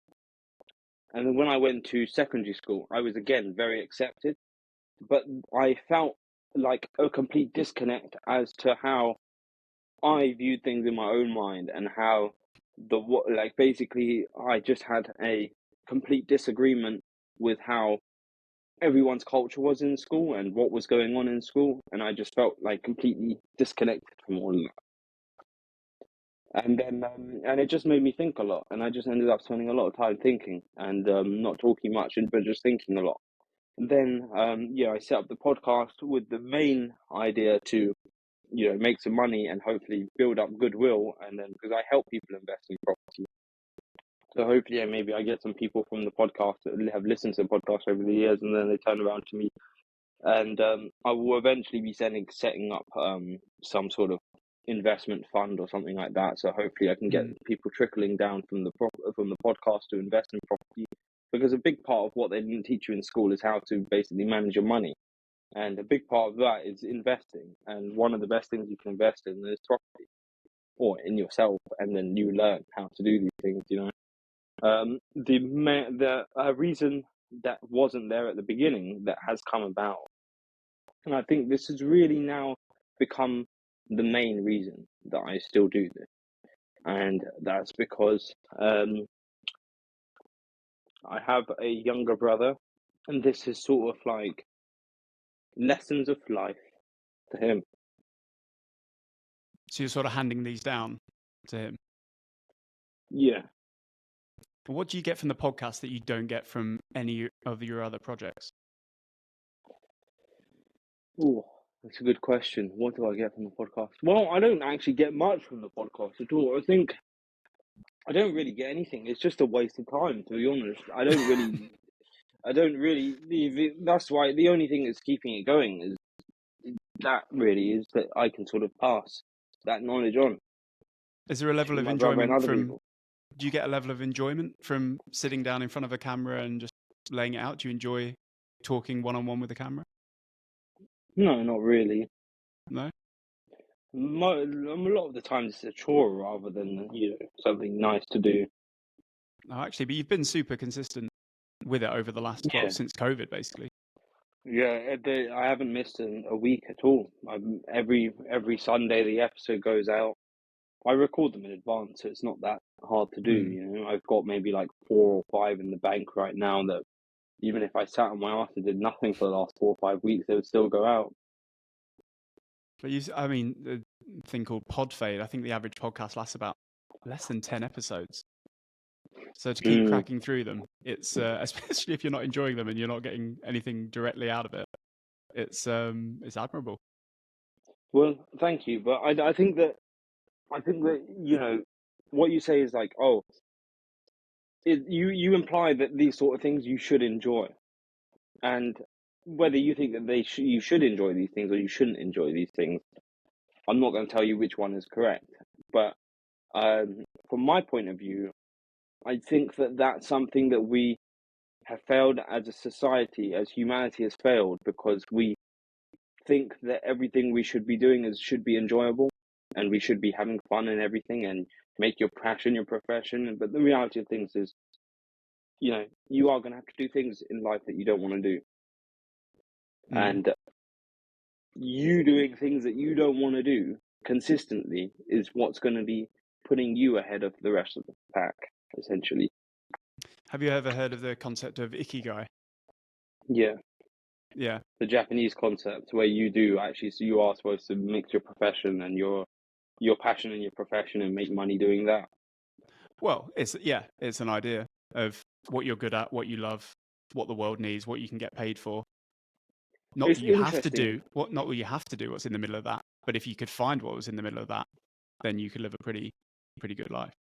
And then when I went to secondary school, I was again very accepted, but I felt like a complete disconnect as to how I viewed things in my own mind, and how basically I just had a complete disagreement with how everyone's culture was in school and what was going on in school, and I just felt like completely disconnected from all of that. And then and it just made me think a lot, and I just ended up spending a lot of time thinking, and not talking much, but just thinking a lot. And then I set up the podcast with the main idea to make some money and hopefully build up goodwill, and then because I help people invest in property. So hopefully, maybe I get some people from the podcast that have listened to the podcast over the years, and then they turn around to me, and I will eventually be setting up some sort of investment fund or something like that. So hopefully, I can get people trickling down from the podcast to invest in property, because a big part of what they didn't teach you in school is how to basically manage your money, and a big part of that is investing. And one of the best things you can invest in is property, or in yourself, and then you learn how to do these things. The reason that wasn't there at the beginning that has come about, and I think this has really now become the main reason that I still do this, and that's because I have a younger brother, and this is sort of like lessons of life to him. So you're sort of handing these down to him. Yeah. What do you get from the podcast that you don't get from any of your other projects? Oh, that's a good question. What do I get from the podcast? Well, I don't actually get much from the podcast at all. I think I don't really get anything. It's just a waste of time, to be honest. I don't really. That's why the only thing that's keeping it going is that I can sort of pass that knowledge on. Is there a level to of my brother and enjoyment other from? people. Do you get a level of enjoyment from sitting down in front of a camera and just laying it out? Do you enjoy talking one-on-one with the camera? No, not really. No. A lot of the time it's a chore rather than something nice to do. Oh, actually, but you've been super consistent with it over the last since COVID, basically. Yeah, I haven't missed a week at all. Every Sunday the episode goes out. I record them in advance, so it's not that hard to do. I've got maybe like 4 or 5 in the bank right now that even if I sat on my ass and did nothing for the last 4 or 5 weeks, they would still go out. But the thing called pod fade, I think the average podcast lasts about less than 10 episodes. So to keep cracking through them, it's especially if you're not enjoying them and you're not getting anything directly out of it, it's admirable. Well, thank you, but I think that what you say is like, you imply that these sort of things you should enjoy, and whether you think that you should enjoy these things or you shouldn't enjoy these things, I'm not going to tell you which one is correct. But from my point of view, I think that that's something that we have failed as a society, as humanity has failed, because we think that everything we should be doing should be enjoyable, and we should be having fun and everything, and make your passion your profession. But the reality of things is, you are going to have to do things in life that you don't want to do. And you doing things that you don't want to do consistently is what's going to be putting you ahead of the rest of the pack, essentially. Have you ever heard of the concept of Ikigai? Yeah. Yeah. The Japanese concept where you are supposed to mix your profession and your passion and your profession and make money doing that. Well, it's an idea of what you're good at, what you love, what the world needs, what you can get paid for. Not what you have to do what's in the middle of that, but if you could find what was in the middle of that, then you could live a pretty good life.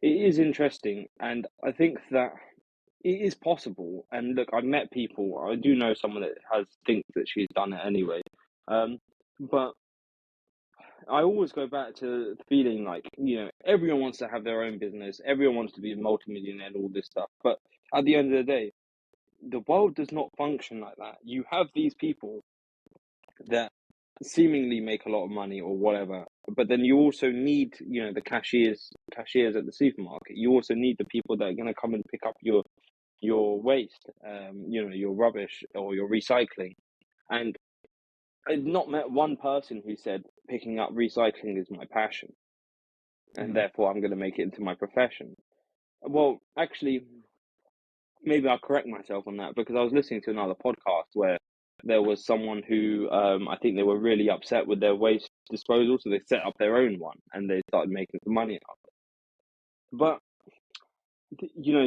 It is interesting, and I think that it is possible. And look, I've met people. I do know someone that thinks that she's done it anyway. But I always go back to feeling like, everyone wants to have their own business. Everyone wants to be a multimillionaire and all this stuff. But at the end of the day, the world does not function like that. You have these people that seemingly make a lot of money or whatever, but then you also need, the cashiers at the supermarket. You also need the people that are going to come and pick up your waste, your rubbish or your recycling. And I've not met one person who said picking up recycling is my passion, and therefore I'm going to make it into my profession. Well, actually, maybe I'll correct myself on that, because I was listening to another podcast where there was someone who, I think they were really upset with their waste disposal, so they set up their own one and they started making some money out of it. But,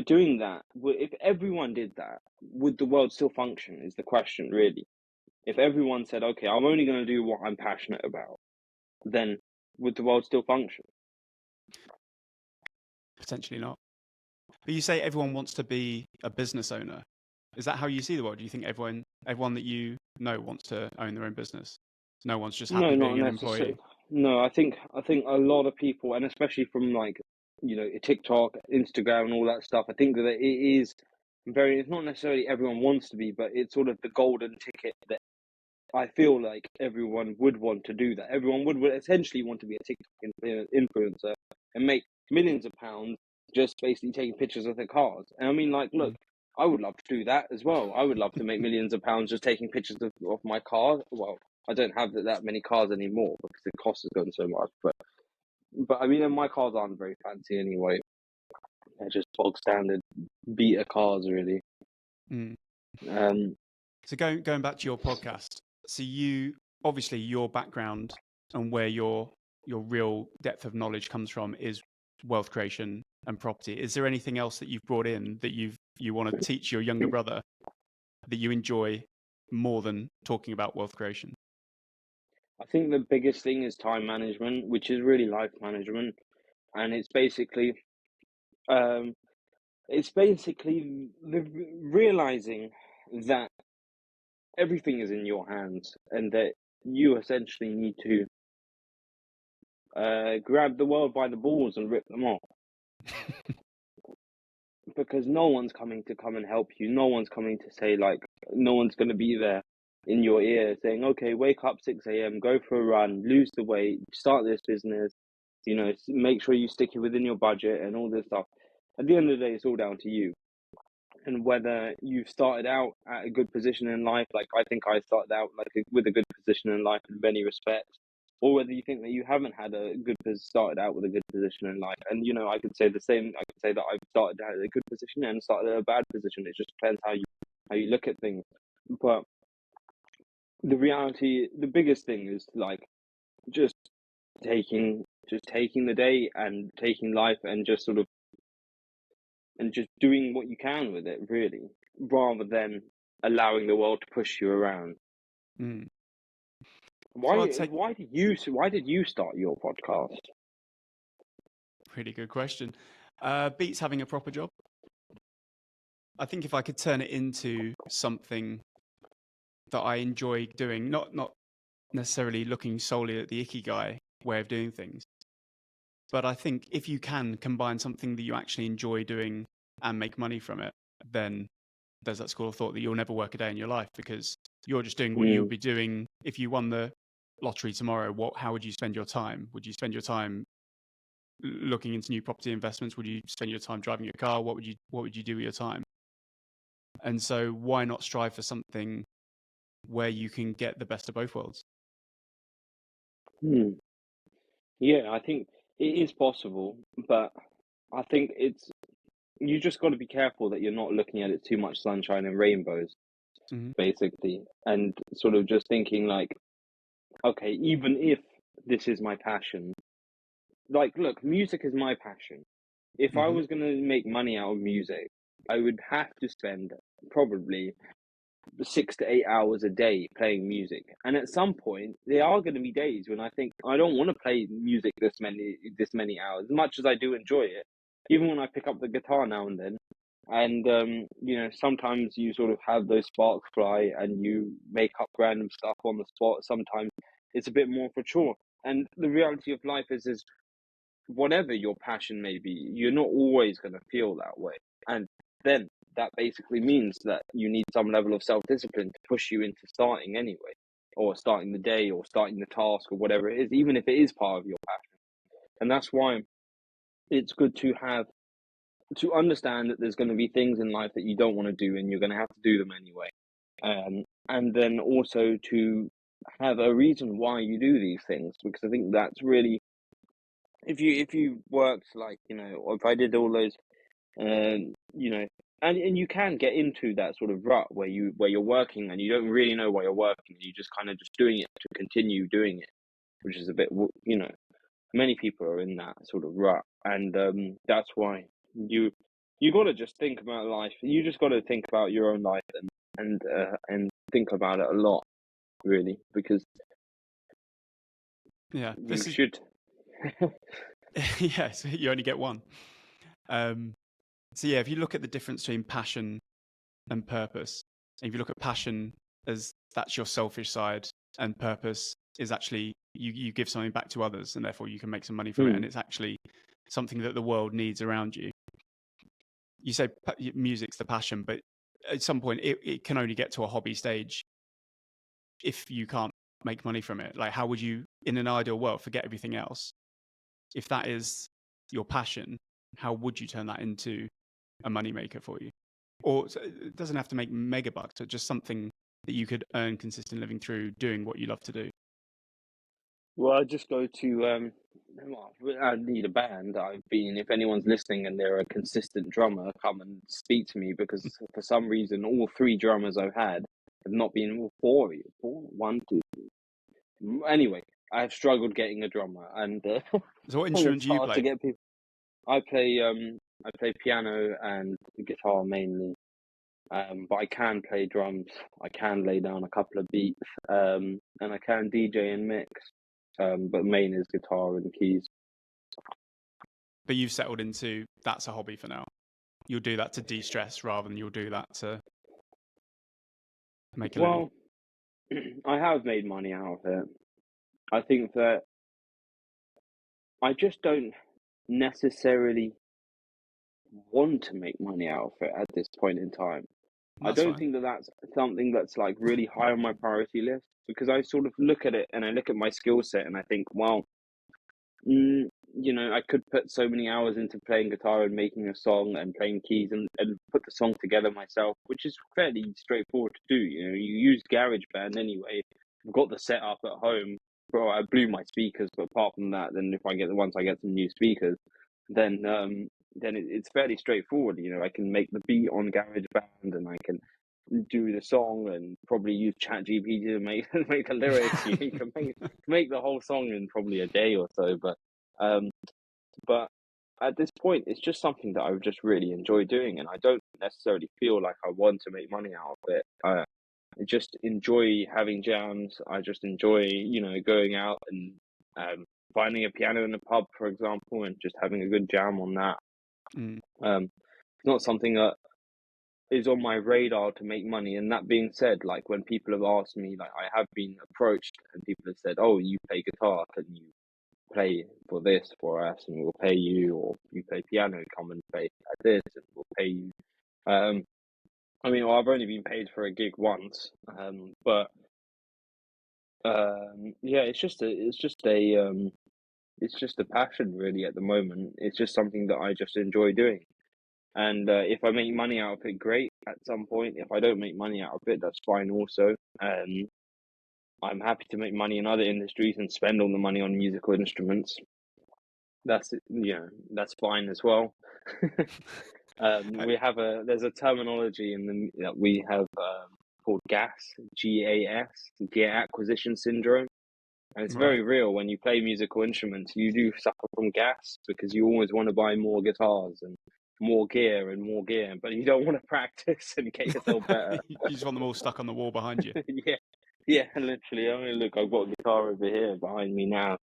doing that, if everyone did that, would the world still function, is the question, really. If everyone said, okay, I'm only going to do what I'm passionate about, then would the world still function? Potentially not. But you say everyone wants to be a business owner. Is that how you see the world? Do you think everyone that you know wants to own their own business? No one's just No, happy not being an necessarily. employee. No, I think a lot of people, and especially from like, TikTok, Instagram, and all that stuff. I think that it is very. It's not necessarily everyone wants to be, but it's sort of the golden ticket that I feel like everyone would want to do that. Everyone would essentially want to be a TikTok influencer and make millions of pounds just basically taking pictures of their cars. And I mean, like, look, Mm. I would love to do that as well. I would love to make millions of pounds just taking pictures of my car. Well, I don't have that many cars anymore because the cost has gone so much. But I mean, and my cars aren't very fancy anyway. They're just bog standard beater cars, really. Mm. Um, So going back to your podcast, so you obviously your background and where your real depth of knowledge comes from is wealth creation and property. Is there anything else that you've brought in that you want to teach your younger brother that you enjoy more than talking about wealth creation? I think the biggest thing is time management, which is really life management, and um, it's basically realizing that everything is in your hands and that you essentially need to grab the world by the balls and rip them off, because no one's coming to come and help you. No one's coming to say, like, no one's going to be there in your ear saying, okay, wake up 6 a.m., go for a run, lose the weight, start this business, make sure you stick it within your budget and all this stuff. At the end of the day, it's all down to you. And whether you've started out at a good position in life, like I think I started out with a good position in life in many respects, or whether you think that you haven't had started out with a good position in life. And I could say the same. I could say that I've started at a good position and started at a bad position. It just depends how you look at things. But the reality, the biggest thing is like just taking the day and taking life and just sort of and just doing what you can with it, really, rather than allowing the world to push you around. Mm. So Why I'd say why did you start your podcast? pretty good question. Beats having a proper job. I think if I could turn it into something that I enjoy doing, not necessarily looking solely at the Ikigai way of doing things, but I think if you can combine something that you actually enjoy doing and make money from it, then there's that school of thought that you'll never work a day in your life because you're just doing what you would be doing if you won the lottery tomorrow. How would you spend your time? Would you spend your time looking into new property investments? Would you spend your time driving your car? What would you do with your time? And so why not strive for something where you can get the best of both worlds? Hmm. Yeah, I think it is possible, but I think you just got to be careful that you're not looking at it too much sunshine and rainbows, Mm-hmm. basically, and sort of just thinking like, okay, even if this is my passion, like, look, music is my passion. If I Mm-hmm. was going to make money out of music, I would have to spend probably 6 to 8 hours a day playing music. And at some point, there are going to be days when I think I don't want to play music this many hours, as much as I do enjoy it. Even when I pick up the guitar now and then, and sometimes you sort of have those sparks fly and you make up random stuff on the spot. Sometimes it's a bit more for chore. And the reality of life is whatever your passion may be, you're not always going to feel that way. And then that basically means that you need some level of self-discipline to push you into starting anyway, or starting the day, or starting the task, or whatever it is, even if it is part of your passion. And that's why it's good to understand that there's going to be things in life that you don't want to do and you're going to have to do them anyway. And then also to have a reason why you do these things, because I think that's really, if you worked like, or if I did all those, and you can get into that sort of rut where you're working and you don't really know why you're working. You just kind of just doing it to continue doing it, which is a bit, many people are in that sort of rut, and that's why you got to just think about life. You just got to think about your own life and think about it a lot, really, because Yeah, you this is should. yes. You only get one. So yeah, if you look at the difference between passion and purpose, and if you look at passion as that's your selfish side, and purpose is actually you give something back to others, and therefore you can make some money from it, and it's actually something that the world needs around you. You say music's the passion, but at some point it can only get to a hobby stage if you can't make money from it. Like, how would you, in an ideal world, forget everything else? If that is your passion, how would you turn that into a moneymaker for you? Or it doesn't have to make megabucks, but just something that you could earn consistent living through doing what you love to do. Well, I just go to I need a band. If anyone's listening and they're a consistent drummer, come and speak to me, because for some reason all three drummers I've had have not been, well, four, one, two. Anyway, I've struggled getting a drummer, and So what and instrument it's do you hard to play? get people. I play piano and guitar mainly. But I can play drums. I can lay down a couple of beats, and I can DJ and mix. But main is guitar and keys. But you've settled into that's a hobby for now. You'll do that to de-stress rather than you'll do that to make a living. Well, I have made money out of it. I think that I just don't necessarily want to make money out of it at this point in time. I That's don't fine. think that that's something that's like really high on my priority list, because I sort of look at it and I look at my skill set and I think, well, I could put so many hours into playing guitar and making a song and playing keys and put the song together myself, which is fairly straightforward to do. You use GarageBand anyway. I've got the setup at home. Bro, I blew my speakers, but apart from that, then once I get some new speakers, then it's fairly straightforward. I can make the beat on GarageBand, and I can do the song and probably use ChatGPT to make make the lyrics. You can make the whole song in probably a day or so. But at this point, it's just something that I would just really enjoy doing, and I don't necessarily feel like I want to make money out of it. I just enjoy having jams. I just enjoy, going out and finding a piano in a pub, for example, and just having a good jam on that. It's not something that is on my radar to make money. And that being said, like when people have asked me, like I have been approached and people have said, "Oh, you play guitar, can you play for this for us and we'll pay you," or "You play piano, come and play at this and we'll pay you." I've only been paid for a gig once, but yeah, it's just a passion really at the moment. It's just something that I just enjoy doing. And if I make money out of it, great. At some point, if I don't make money out of it, that's fine also. I'm happy to make money in other industries and spend all the money on musical instruments. That's that's fine as well. There's a terminology that we have called GAS, gear acquisition syndrome. And it's very real. When you play musical instruments, you do suffer from gas because you always want to buy more guitars and more gear, but you don't want to practice and get yourself better. You just want them all stuck on the wall behind you. Yeah, literally. Look, I've got a guitar over here behind me now.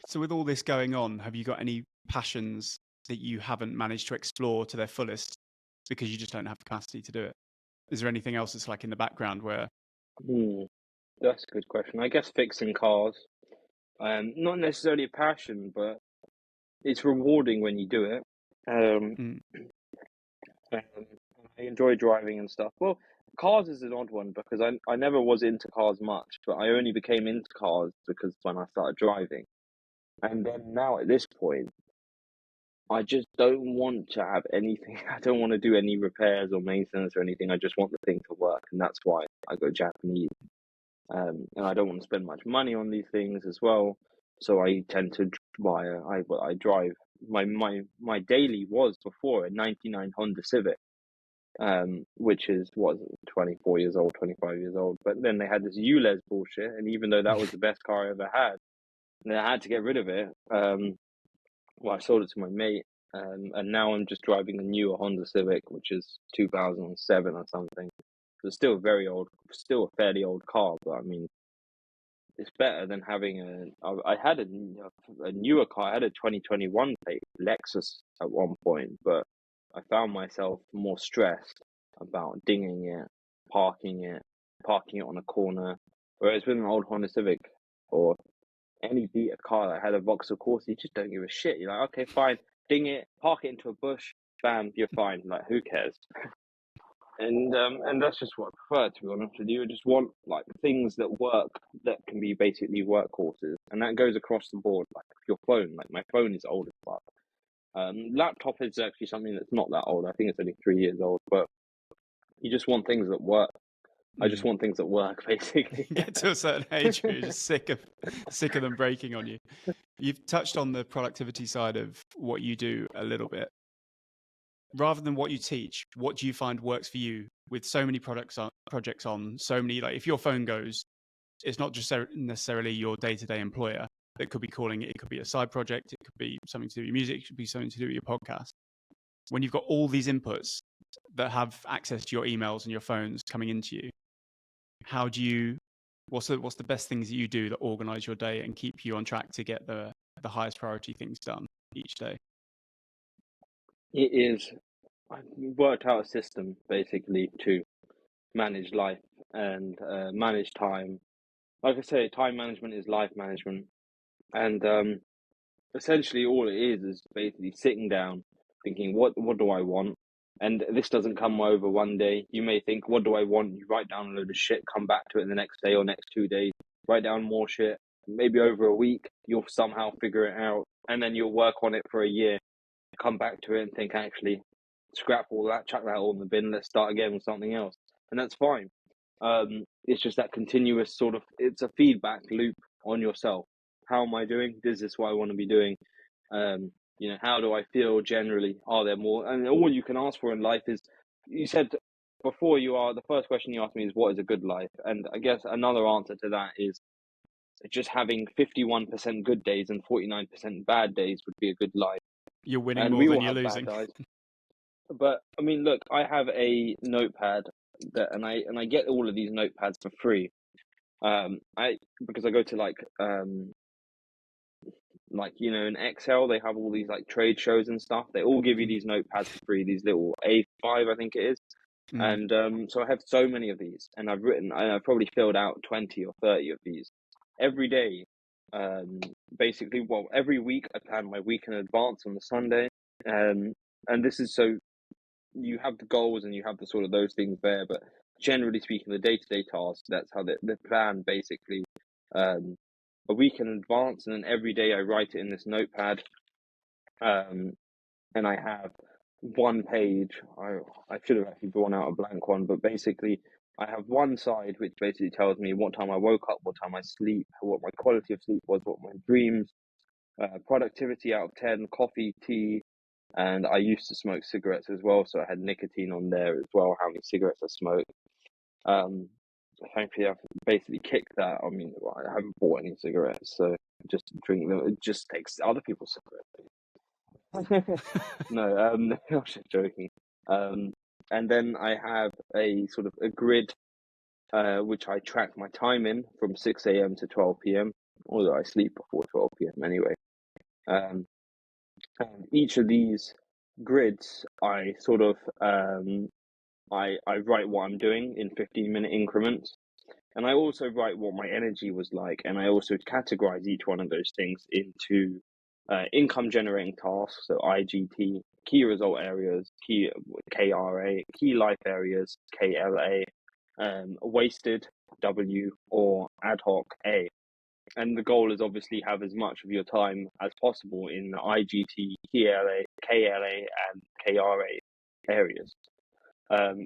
So with all this going on, have you got any passions that you haven't managed to explore to their fullest because you just don't have the capacity to do it? Is there anything else that's like in the background where... That's a good question. I guess fixing cars. Not necessarily a passion, but it's rewarding when you do it. I enjoy driving and stuff. Well, cars is an odd one because I never was into cars much, but I only became into cars because when I started driving. And then now at this point, I just don't want to have anything. I don't want to do any repairs or maintenance or anything. I just want the thing to work, and that's why I go Japanese. And I don't want to spend much money on these things as well. So I tend to buy I drive my daily was before a '99 Honda Civic, which is 24 years old, 25 years old. But then they had this ULEZ bullshit, and even though that was the best car I ever had, and I had to get rid of it. I sold it to my mate, and now I'm just driving a newer Honda Civic, which is 2007 or something. So it's still still a fairly old car, but I mean, it's better than having I had a newer car. I had a 2021 plate Lexus at one point, but I found myself more stressed about dinging it, parking it, parking it on a corner. Whereas with an old Honda Civic or any beat car that had a Vauxhall Corsa, you just don't give a shit. You're like, okay, fine, ding it, park it into a bush, bam, you're fine. Like, who cares? And that's just what I prefer, to be honest with you. I just want like things that work, that can be basically workhorses, and that goes across the board. Like your phone, like my phone is old as fuck. Laptop is actually something that's not that old. I think it's only 3 years old, but you just want things that work. I just want things that work, basically. Get to a certain age where you're just sick of them breaking on you. You've touched on the productivity side of what you do a little bit. Rather than what you teach, what do you find works for you with so many projects on, so many, like if your phone goes, it's not just necessarily your day-to-day employer that could be calling it. It could be a side project. It could be something to do with your music. It could be something to do with your podcast. When you've got all these inputs that have access to your emails and your phones coming into you, how do you, what's the best things that you do that organize your day and keep you on track to get the highest priority things done each day? It is. I've worked out a system basically to manage life and manage time. Like I say, time management is life management, and essentially all it is basically sitting down, thinking, what do I want? And this doesn't come over one day. You may think, what do I want? You write down a load of shit, come back to it the next day or next 2 days, write down more shit. Maybe over a week, you'll somehow figure it out, and then you'll work on it for a year, come back to it and think, actually, scrap all that, chuck that all in the bin, let's start again with something else. And that's fine. It's just that continuous sort of, it's a feedback loop on yourself. How am I doing? Is this what I want to be doing? How do I feel generally? Are there more? And all you can ask for in life is, you said before, the first question you asked me is, what is a good life? And I guess another answer to that is just having 51% good days and 49% bad days would be a good life. You're winning And more we than all you're have losing. bad days. But I mean, look, I have a notepad and I get all of these notepads for free. Because I go to in Excel, they have all these like trade shows and stuff. They all give you these notepads for free, these little A5, I think it is. And so I have so many of these, and I've probably filled out 20 or 30 of these every day. Basically, every week I plan my week in advance on the Sunday. And this is so you have the goals and you have the sort of those things there, but generally speaking, the day-to-day tasks, that's how the plan basically, a week in advance, and then every day I write it in this notepad, and I have one page. I should have actually drawn out a blank one, but basically I have one side which basically tells me what time I woke up, what time I sleep, what my quality of sleep was, what my dreams, productivity out of 10, coffee, tea, and I used to smoke cigarettes as well, so I had nicotine on there as well, how many cigarettes I smoked. Thankfully, I've basically kicked that. I mean, I haven't bought any cigarettes, so just drink them. It just takes other people's cigarettes. No, I was just joking. And then I have a sort of a grid, which I track my time in from 6 a.m. to 12 p.m., although I sleep before 12 p.m. anyway. And each of these grids, I sort of I write what I'm doing in 15-minute increments, and I also write what my energy was like, and I also categorize each one of those things into income generating tasks, so IGT, key result areas, KRA, key life areas, KLA, wasted W, or ad hoc A. And the goal is obviously have as much of your time as possible in the IGT, KLA, and KRA areas.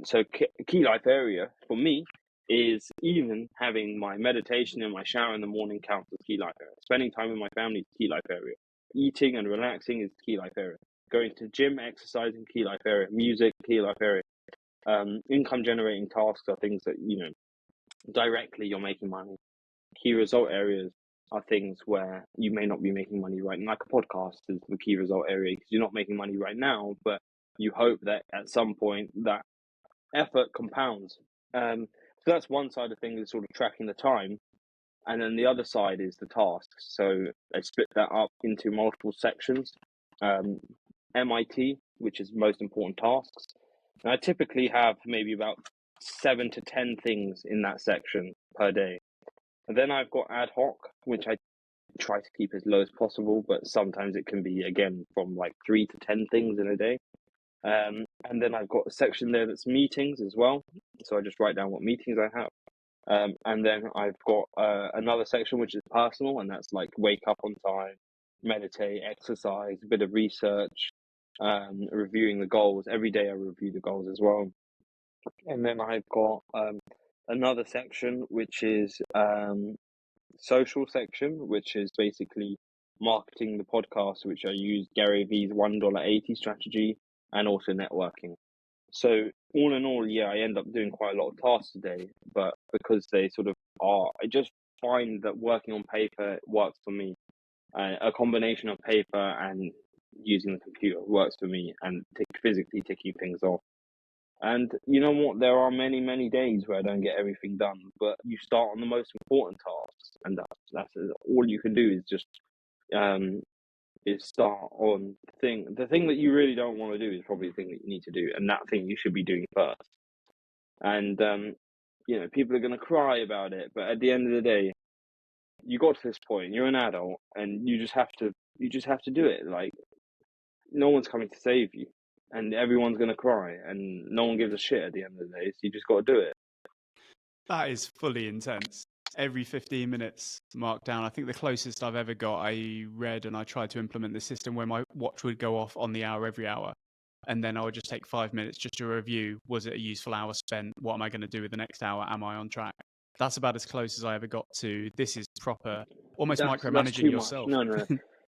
So key life area for me is even having my meditation in my shower in the morning counts as key life area. Spending time with my family is key life area. Eating and relaxing is key life area. Going to gym, exercising, key life area. Music, key life area. Income generating tasks are things that, directly you're making money. Key result areas are things where you may not be making money right now. Like a podcast is the key result area because you're not making money right now, but you hope that at some point that effort compounds. So that's one side of things, is sort of tracking the time. And then the other side is the tasks. So I split that up into multiple sections. MIT, which is most important tasks. And I typically have maybe about 7 to 10 things in that section per day. And then I've got ad hoc, which I try to keep as low as possible, but sometimes it can be, again, from like 3 to 10 things in a day. And then I've got a section there that's meetings as well. So I just write down what meetings I have. And then I've got another section which is personal, and that's like wake up on time, meditate, exercise, a bit of research, reviewing the goals. Every day I review the goals as well. And then I've got another section which is social section, which is basically marketing the podcast, which I use Gary Vee's $1.80 strategy, and also networking. So all in all, yeah, I end up doing quite a lot of tasks today, but because they sort of are, I just find that working on paper works for me. A combination of paper and using the computer works for me, and physically ticking things off. And you know what? There are many, many days where I don't get everything done, but you start on the most important tasks, and that's all you can do is just start on the thing that you really don't want to do is probably the thing that you need to do, and that thing you should be doing first. And you know, people are going to cry about it, but at the end of the day, you got to this point. You're an adult, and you just have to do it. Like, no one's coming to save you, and everyone's going to cry, and no one gives a shit at the end of the day. So you just got to do it. That is fully intense. Every 15 minutes marked down. I think the closest I've ever got, I read and I tried to implement the system where my watch would go off on the hour every hour. And then I would just take 5 minutes just to review, was it a useful hour spent? What am I going to do with the next hour? Am I on track? That's about as close as I ever got to, this is proper, almost That's micromanaging too much. yourself. No.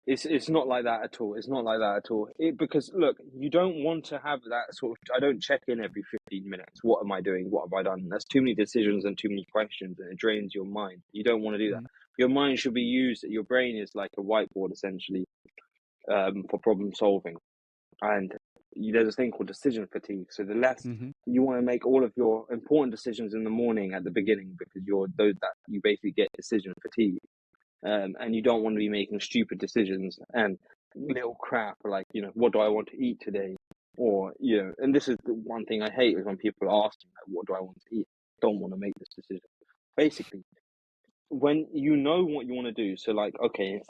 It's not like that at all. It's not like that at all. Because look, you don't want to have that sort of. I don't check in every 15 minutes. What am I doing? What have I done? That's too many decisions and too many questions, and it drains your mind. You don't want to do that. Your mind should be used. Your brain is like a whiteboard essentially, for problem solving, and there's a thing called decision fatigue. So the less you want to make all of your important decisions in the morning at the beginning, because you basically get decision fatigue. And you don't want to be making stupid decisions and little crap like, you know, what do I want to eat today? Or, you know, and this is the one thing I hate is when people ask me, like, what do I want to eat? I don't want to make this decision. Basically, when you know what you want to do, so like, okay,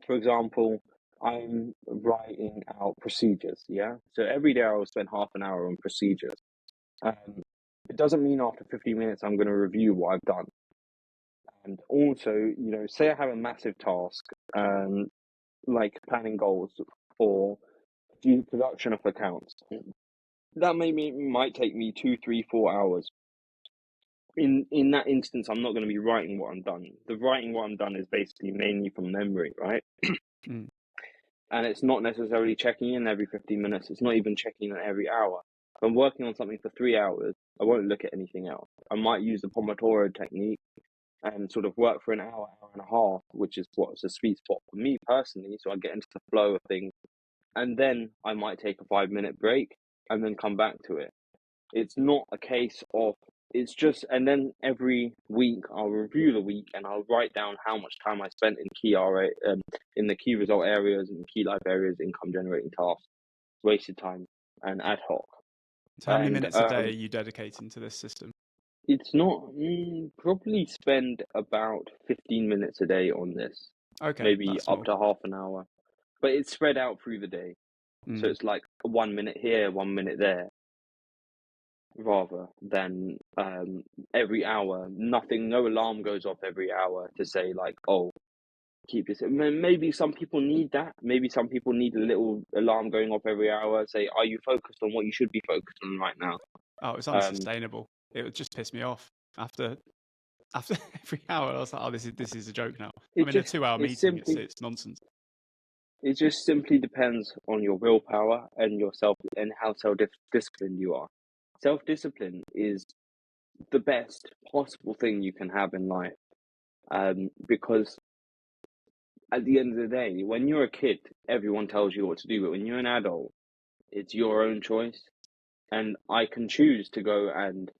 for example, I'm writing out procedures, yeah? So every day I will spend half an hour on procedures. It doesn't mean after 15 minutes I'm going to review what I've done. And also, you know, say I have a massive task, like planning goals for the production of accounts. That might take me 2, 3, 4 hours. In that instance, I'm not going to be writing what I'm done. The writing what I'm done is basically mainly from memory, right? And it's not necessarily checking in every 15 minutes. It's not even checking in every hour. If I'm working on something for 3 hours, I won't look at anything else. I might use the Pomodoro technique and sort of work for an hour, hour and a half, which is what's a sweet spot for me personally. So I get into the flow of things, and then I might take a 5-minute break and then come back to it. It's not a case of and then every week I'll review the week and I'll write down how much time I spent in in the key result areas and key life areas, income generating tasks, wasted time, and ad hoc. So how many minutes a day are you dedicating to this system? It's not probably spend about 15 minutes a day on this. Okay, maybe up to half an hour, but it's spread out through the day. So it's like 1 minute here, 1 minute there, rather than every hour. No alarm goes off every hour to say like, oh, keep this. Maybe some people need that. Maybe some people need a little alarm going off every hour. Say, are you focused on what you should be focused on right now? Oh, it's unsustainable. It would just piss me off after every hour. I was like, oh, this is a joke now. I'm in a 2-hour meeting. It's nonsense. It just simply depends on your willpower and yourself and how self-disciplined you are. Self-discipline is the best possible thing you can have in life, because at the end of the day, when you're a kid, everyone tells you what to do, but when you're an adult, it's your own choice. And I can choose to go and,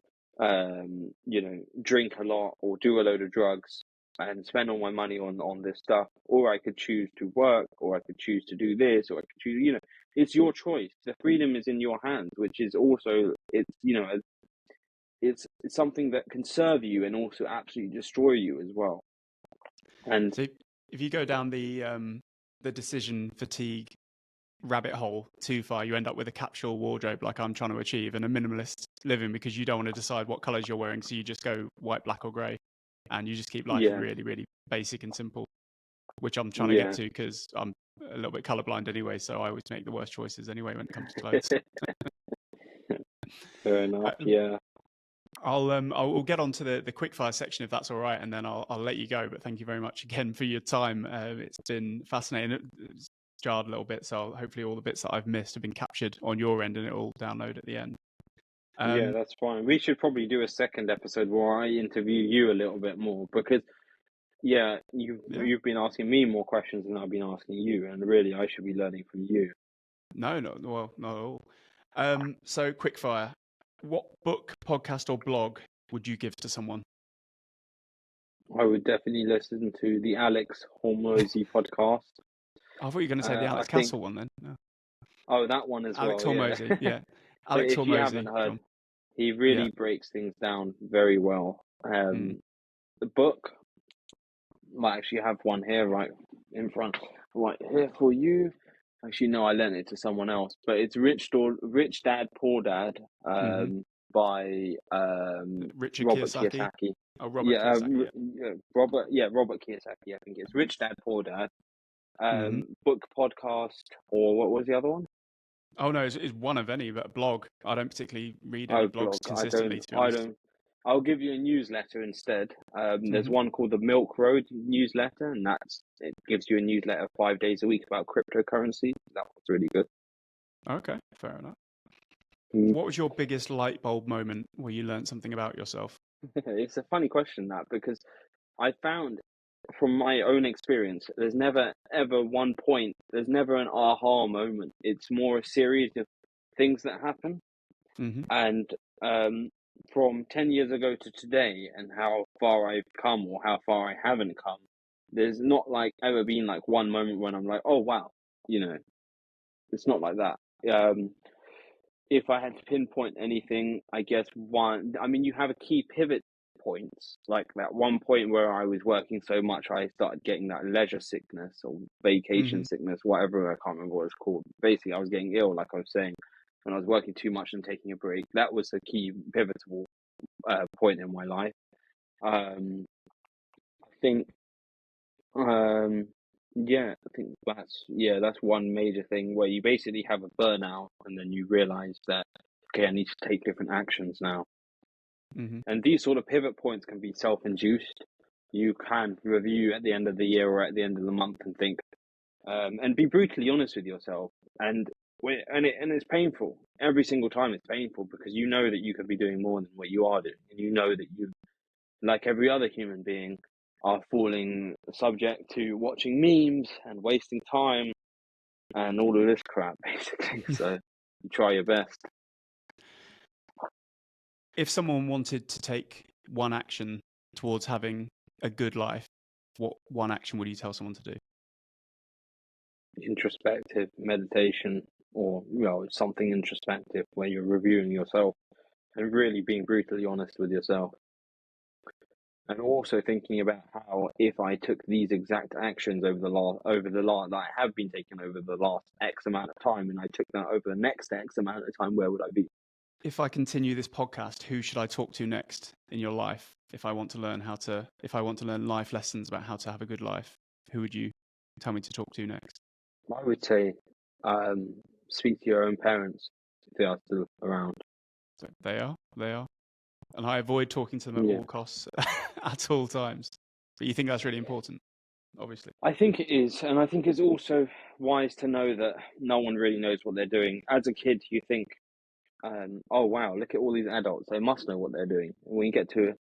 you know, drink a lot or do a load of drugs, and spend all my money on this stuff, or I could choose to work, or I could choose to do this, or I could choose, it's your choice. The freedom is in your hands, which is also, it's something that can serve you and also absolutely destroy you as well. And So if you go down the decision fatigue rabbit hole too far, you end up with a capsule wardrobe like I'm trying to achieve, and a minimalist living because you don't want to decide what colors you're wearing, so you just go white, black, or grey, and you just keep life yeah, really, really basic and simple, which I'm trying to get yeah. to because I'm a little bit colorblind anyway, so I always make the worst choices anyway when it comes to clothes. Fair enough. Um, Yeah. I'll get on to the quickfire section if that's all right, and then I'll let you go. But thank you very much again for your time. It's been fascinating. It's jarred a little bit, so hopefully all the bits that I've missed have been captured on your end, and it'll download at the end. Yeah, that's fine. We should probably do a second episode where I interview you a little bit more because, yeah, you've been asking me more questions than I've been asking you, and really I should be learning from you. No, well, not at all. So quickfire. What book, podcast, or blog would you give to someone? I would definitely listen to the Alex Hormozy podcast. I thought you were going to say the Alex Castle one then. No. Oh, that one as Alex well. Hormozy, yeah. But Alex if you Hormozy. haven't heard, he really breaks things down very well. The book, might actually have one here right in front, right here for you. Actually, no, I lent it to someone else, but it's Rich Dad Poor Dad by Richard Robert Kiyosaki. Kiyosaki. Oh, Robert Kiyosaki. Robert Kiyosaki. I think it's Rich Dad Poor Dad. Book, podcast, or what was the other one? Oh no, it's one of any, but a blog. I don't particularly read any blogs consistently, to be honest. I'll give you a newsletter instead. There's one called the Milk Road newsletter, and it gives you a newsletter 5 days a week about cryptocurrency. That was really good. Okay, fair enough. What was your biggest light bulb moment where you learned something about yourself? It's a funny question, that, because I found from my own experience, there's never ever one point, there's never an aha moment. It's more a series of things that happen. And from 10 years ago to today, and how far I've come or how far I haven't come, there's not like ever been like one moment when I'm like, oh wow, it's not like that. If I had to pinpoint anything, I guess you have a key pivot points, like that one point where I was working so much I started getting that leisure sickness or vacation sickness, whatever, I can't remember what it's called. Basically, I was getting ill, like I was saying, when I was working too much and taking a break. That was a key pivotal point in my life. I think that's one major thing where you basically have a burnout and then you realize that, okay, I need to take different actions now. And these sort of pivot points can be self-induced. You can review at the end of the year or at the end of the month and think, and be brutally honest with yourself. And it's painful. Every single time it's painful because you know that you could be doing more than what you are doing. And you know that you, like every other human being, are falling subject to watching memes and wasting time and all of this crap, basically. So you try your best. If someone wanted to take one action towards having a good life, what one action would you tell someone to do? Introspective meditation, or something introspective where you're reviewing yourself and really being brutally honest with yourself. And also thinking about how, if I took these exact actions over the last that I have been taking over the last X amount of time, and I took that over the next X amount of time, where would I be? If I continue this podcast, who should I talk to next in your life? If I want to learn life lessons about how to have a good life, who would you tell me to talk to next? I would say, speak to your own parents if they are still around. So they are, and I avoid talking to them at all costs at all times. But you think that's really important, obviously? I think it is, and I think it's also wise to know that no one really knows what they're doing. As a kid, you think, oh wow, look at all these adults, they must know what they're doing. And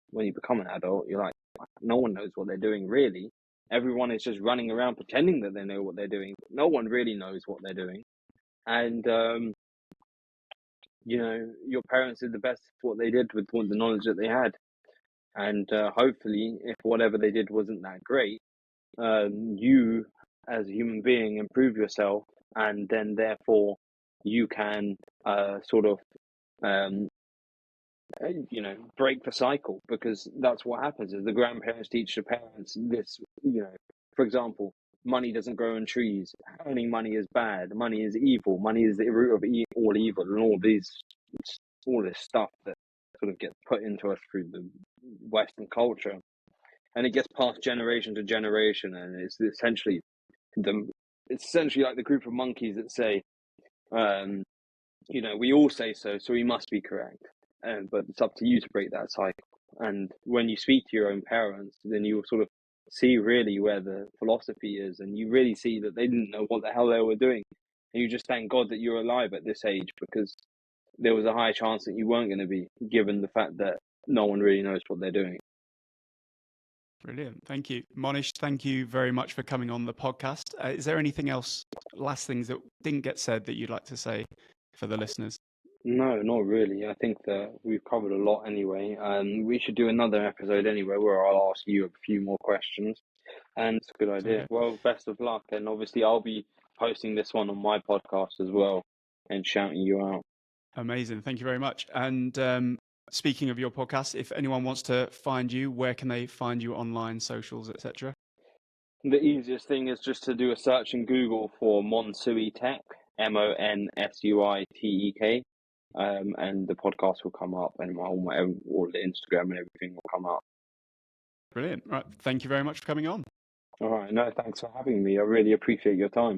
when you become an adult, you're like, no one knows what they're doing, really. Everyone is just running around pretending that they know what they're doing. No one really knows what they're doing. And your parents did the best what they did with the knowledge that they had. And hopefully, if whatever they did wasn't that great, you as a human being improve yourself, and then therefore you can sort of um, break the cycle, because that's what happens is the grandparents teach the parents this, for example, money doesn't grow on trees, earning money is bad, money is evil, money is the root of all evil, and all this stuff that sort of gets put into us through the Western culture, and it gets passed generation to generation, and it's essentially like the group of monkeys that say, we all say so we must be correct. But it's up to you to break that cycle. And when you speak to your own parents, then you'll sort of see really where the philosophy is, and you really see that they didn't know what the hell they were doing. And you just thank God that you're alive at this age, because there was a high chance that you weren't going to be, given the fact that no one really knows what they're doing. Brilliant. Thank you. Monish, thank you very much for coming on the podcast. Is there anything else, last things that didn't get said that you'd like to say for the listeners? No, not really. I think that we've covered a lot anyway. We should do another episode anyway where I'll ask you a few more questions. And it's a good idea. Okay. Well, best of luck. And obviously, I'll be posting this one on my podcast as well and shouting you out. Amazing. Thank you very much. And speaking of your podcast, if anyone wants to find you, where can they find you online, socials, etc.? The easiest thing is just to do a search in Google for Monsui Tek, Monsuitek, and the podcast will come up, and all the Instagram and everything will come up. Brilliant. Right. Thank you very much for coming on. All right. No, thanks for having me. I really appreciate your time.